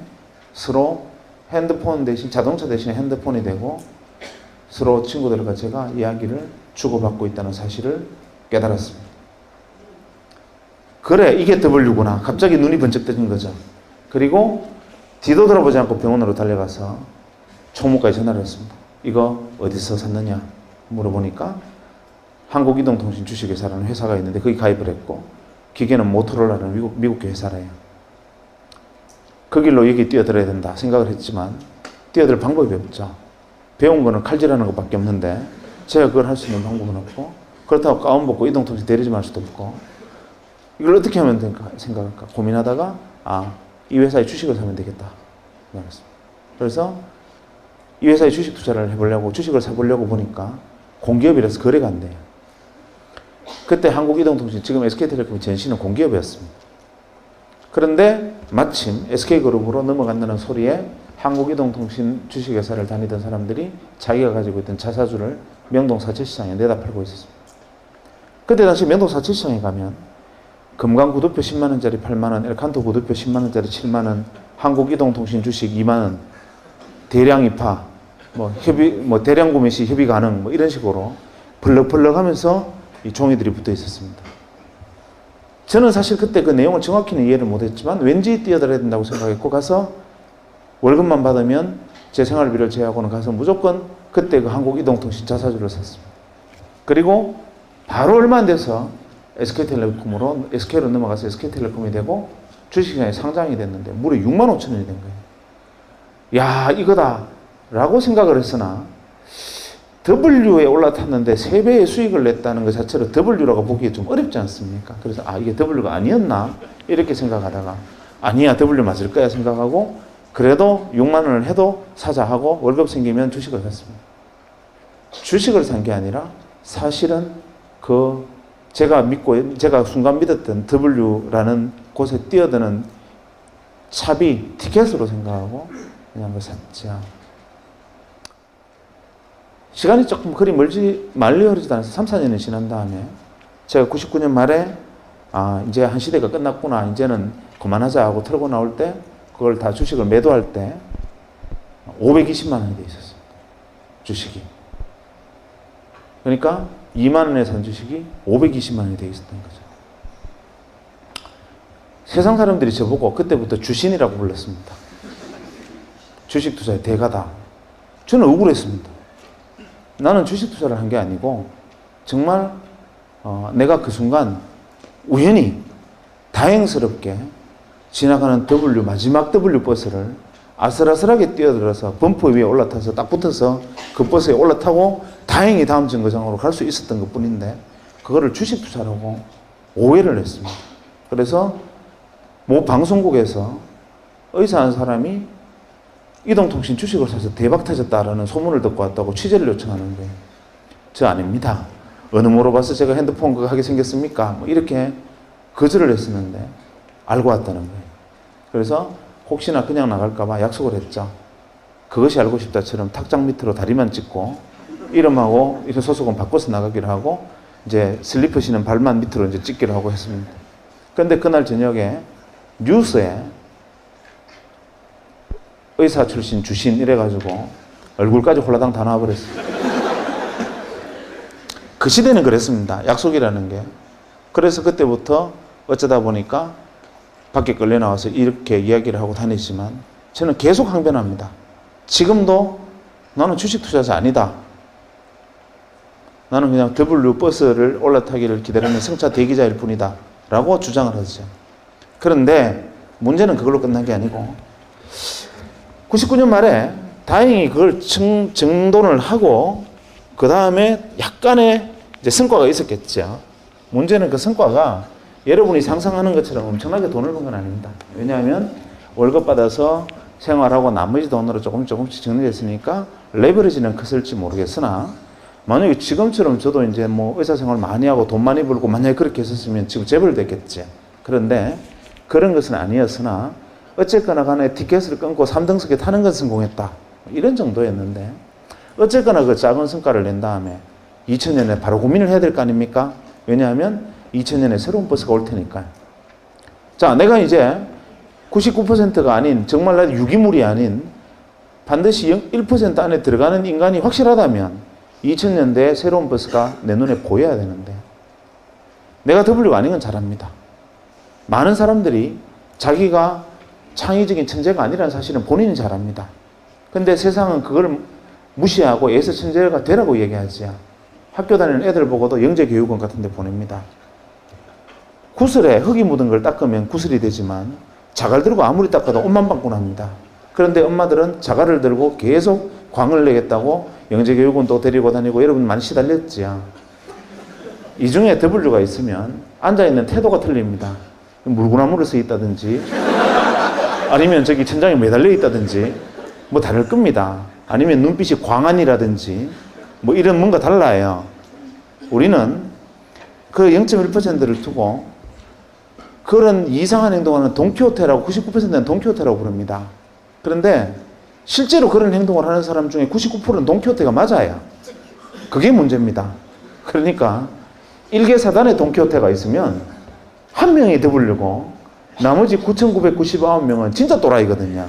서로 핸드폰 대신 자동차 대신 핸드폰이 되고 서로 친구들과 제가 이야기를 주고받고 있다는 사실을 깨달았습니다. 그래, 이게 W구나. 갑자기 눈이 번쩍 뜨는 거죠. 그리고 뒤도 돌아보지 않고 병원으로 달려가서 총무과에 전화를 했습니다. 이거 어디서 샀느냐 물어보니까 한국이동통신 주식회사라는 회사가 있는데 거기 가입을 했고 기계는 모토로라는 미국 회사래요. 그 길로 여기 뛰어들어야 된다 생각을 했지만 뛰어들 방법이 없죠. 배운 거는 칼질하는 것밖에 없는데 제가 그걸 할 수 있는 방법은 없고 그렇다고 가운 벗고 이동통신 대리점 할 수도 없고 이걸 어떻게 하면 될까 생각할까 고민하다가 이 회사에 주식을 사면 되겠다 말했습니다. 그래서 이 회사에 주식 투자를 해보려고 주식을 사보려고 보니까 공기업이라서 거래가 안 돼요. 그때 한국이동통신 지금 SK텔레콤이 전신은 공기업이었습니다. 그런데 마침 SK그룹으로 넘어간다는 소리에 한국이동통신 주식회사를 다니던 사람들이 자기가 가지고 있던 자사주를 명동 사채시장에 내다 팔고 있었습니다. 그때 당시 명동 사채시장에 가면 금강 구두표 10만원짜리 8만원, 엘칸토 구두표 10만원짜리 7만원, 한국이동통신 주식 2만원, 대량 입하, 대량 구매 시 협의 가능, 이런 식으로 벌럭벌럭 하면서 이 종이들이 붙어 있었습니다. 저는 사실 그때 그 내용을 정확히는 이해를 못했지만 왠지 뛰어들어야 된다고 생각했고 가서 월급만 받으면 제 생활비를 제외하고는 가서 무조건 그때 그 한국이동통신 자사주를 샀습니다. 그리고 바로 얼마 안 돼서 SK텔레콤으로 SK로 넘어가서 SK텔레콤이 되고 주식시장에 상장이 됐는데 무려 6만 5천 원이 된 거예요. 야, 이거다 라고 생각을 했으나 W에 올라탔는데 3배의 수익을 냈다는 것 자체로 W라고 보기에 좀 어렵지 않습니까? 그래서 이게 W가 아니었나? 이렇게 생각하다가 아니야, W 맞을 거야 생각하고 그래도 6만 원을 해도 사자 하고 월급 생기면 주식을 샀습니다. 주식을 산 게 아니라 사실은 제가 순간 믿었던 W라는 곳에 뛰어드는 차비, 티켓으로 생각하고 그냥 그걸 샀죠. 시간이 조금 그리 멀리 흐르지도 않아서 3, 4년이 지난 다음에 제가 99년 말에 이제 한 시대가 끝났구나. 이제는 그만하자 하고 털고 나올 때 그걸 다 주식을 매도할 때 520만 원이 돼 있었어요. 주식이. 그러니까 2만 원에 산 주식이 520만 원이 돼 있었던 거죠. 세상 사람들이 저보고 그때부터 주신이라고 불렀습니다. 주식 투자의 대가다. 저는 억울했습니다. 나는 주식 투자를 한 게 아니고 정말 내가 그 순간 우연히 다행스럽게 지나가는 마지막 W 버스를 아슬아슬하게 뛰어들어서 범퍼 위에 올라타서 딱 붙어서 그 버스에 올라타고 다행히 다음 정거장으로 갈 수 있었던 것 뿐인데 그거를 주식 투자라고 오해를 했습니다. 그래서 모 방송국에서 의사 한 사람이 이동통신 주식을 사서 대박 터졌다라는 소문을 듣고 왔다고 취재를 요청하는 거예요. 저 아닙니다. 어느 물어봐서 제가 핸드폰 그거 하게 생겼습니까? 이렇게 거절을 했었는데 알고 왔다는 거예요. 그래서 혹시나 그냥 나갈까봐 약속을 했죠. 그것이 알고 싶다처럼 탁장 밑으로 다리만 찍고 이름하고 이런 소속은 바꿔서 나가기로 하고 이제 슬리퍼 신은 발만 밑으로 이제 찍기로 하고 했습니다. 그런데 그날 저녁에 뉴스에 의사 출신 주신 이래가지고 얼굴까지 홀라당 다 나와버렸어요. 그 시대는 그랬습니다. 약속이라는 게. 그래서 그때부터 어쩌다 보니까 밖에 끌려 나와서 이렇게 이야기를 하고 다니지만 저는 계속 항변합니다. 지금도 나는 주식 투자자 아니다. 나는 그냥 W 버스를 올라타기를 기다리는 승차 대기자일 뿐이다. 라고 주장을 하죠. 그런데 문제는 그걸로 끝난 게 아니고 99년 말에 다행히 그걸 정돈을 하고 그 다음에 약간의 이제 성과가 있었겠죠. 문제는 그 성과가 여러분이 상상하는 것처럼 엄청나게 돈을 번 건 아닙니다. 왜냐하면 월급 받아서 생활하고 나머지 돈으로 조금씩 정리했으니까 레버리지는 컸을지 모르겠으나 만약에 지금처럼 저도 이제 뭐 의사생활 많이 하고 돈 많이 벌고 만약에 그렇게 했었으면 지금 재벌 됐겠지. 그런데 그런 것은 아니었으나 어쨌거나 간에 티켓을 끊고 3등석에 타는 건 성공했다. 이런 정도였는데 어쨌거나 그 작은 성과를 낸 다음에 2000년에 바로 고민을 해야 될 거 아닙니까? 왜냐하면 2000년에 새로운 버스가 올 테니까요. 자, 내가 이제 99%가 아닌 정말 유기물이 아닌 반드시 1% 안에 들어가는 인간이 확실하다면 2000년대에 새로운 버스가 내 눈에 보여야 되는데 내가 W가 아닌 건 잘 압니다. 많은 사람들이 자기가 창의적인 천재가 아니라는 사실은 본인이 잘 압니다. 근데 세상은 그걸 무시하고 애서 천재가 되라고 얘기하지. 학교 다니는 애들 보고도 영재교육원 같은 데 보냅니다. 구슬에 흙이 묻은 걸 닦으면 구슬이 되지만 자갈 들고 아무리 닦아도 옷만 빵꾸납니다. 그런데 엄마들은 자갈을 들고 계속 광을 내겠다고 영재교육원도 데리고 다니고 여러분 많이 시달렸지요. 이 중에 W가 있으면 앉아있는 태도가 틀립니다. 물구나무를 서 있다든지 아니면 저기 천장에 매달려 있다든지 뭐 다를 겁니다. 아니면 눈빛이 광안이라든지 뭐 이런 뭔가 달라요. 우리는 그 0.1%를 두고 그런 이상한 행동하는 돈키호테라고 99%는 돈키호테라고 부릅니다. 그런데 실제로 그런 행동을 하는 사람 중에 99%는 돈키호테가 맞아요. 그게 문제입니다. 그러니까 일개사단에 돈키호테가 있으면 한 명이 W고 나머지 9,999명은 진짜 또라이거든요.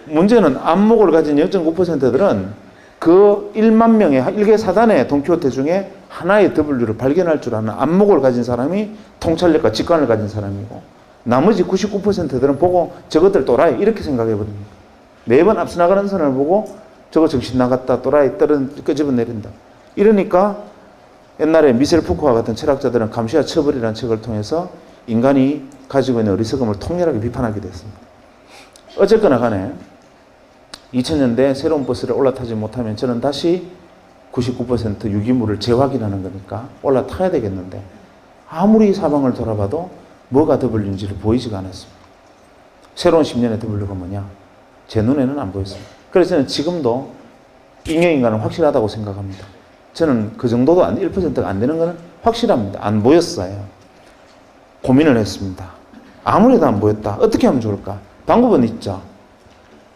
문제는 안목을 가진 0.9%들은 그 1만 명의 일개사단의 돈키호테 중에 하나의 W를 발견할 줄 아는 안목을 가진 사람이 통찰력과 직관을 가진 사람이고 나머지 99%들은 보고 저것들 또라이 이렇게 생각해 버립니다. 매번 앞서 나가는 사람을 보고 저거 정신 나갔다 또라이 끄집어 내린다. 이러니까 옛날에 미셀 푸코와 같은 철학자들은 감시와 처벌이라는 책을 통해서 인간이 가지고 있는 어리석음을 통렬하게 비판하게 됐습니다. 어쨌거나 간에 2000년대 새로운 버스를 올라타지 못하면 저는 다시 99% 유기물을 재확인하는 거니까 올라타야 되겠는데 아무리 사방을 돌아봐도 뭐가 W인지를 보이지가 않았습니다. 새로운 10년의 W가 뭐냐? 제 눈에는 안 보였습니다. 그래서 저는 지금도 인형인간은 확실하다고 생각합니다. 저는 그 정도도 1%가 안 되는 건 확실합니다. 안 보였어요. 고민을 했습니다. 아무래도 안 보였다. 어떻게 하면 좋을까? 방법은 있죠.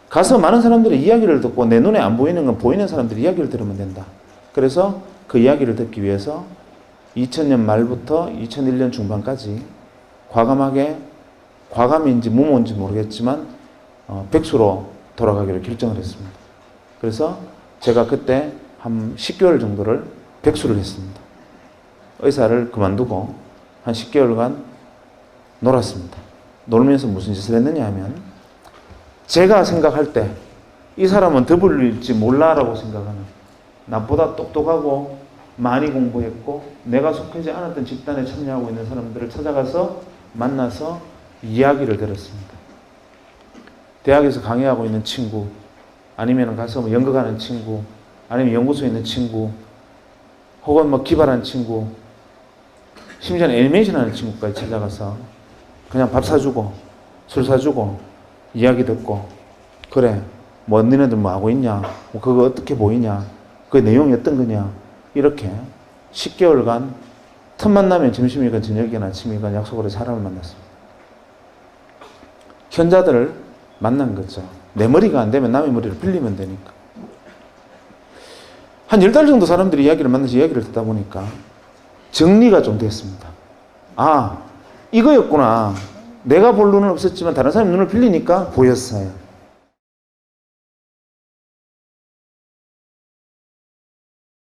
가서 많은 사람들의 이야기를 듣고 내 눈에 안 보이는 건 보이는 사람들의 이야기를 들으면 된다. 그래서 그 이야기를 듣기 위해서 2000년 말부터 2001년 중반까지 과감인지 무모인지 모르겠지만 백수로 돌아가기로 결정을 했습니다. 그래서 제가 그때 한 10개월 정도를 백수를 했습니다. 의사를 그만두고 한 10개월간 놀았습니다. 놀면서 무슨 짓을 했느냐 하면 제가 생각할 때 이 사람은 W일지 몰라라고 생각하는 나보다 똑똑하고 많이 공부했고 내가 속하지 않았던 집단에 참여하고 있는 사람들을 찾아가서 만나서 이야기를 들었습니다. 대학에서 강의하고 있는 친구 아니면 가서 뭐 연극하는 친구 아니면 연구소에 있는 친구 혹은 뭐 기발한 친구 심지어는 애니메이션 하는 친구까지 찾아가서 그냥 밥 사주고 술 사주고 이야기 듣고 그래 뭐 너네들 뭐 하고 있냐 뭐 그거 어떻게 보이냐 그 내용이 어떤 거냐 이렇게 10개월간 틈만 나면 점심이건 저녁이건 아침이건 약속으로 사람을 만났습니다. 현자들을 만난 거죠. 내 머리가 안 되면 남의 머리를 빌리면 되니까. 한 10달 정도 사람들이 이야기를 만나서 이야기를 듣다 보니까 정리가 좀 됐습니다. 아, 이거였구나. 내가 볼 눈은 없었지만 다른 사람의 눈을 빌리니까 보였어요.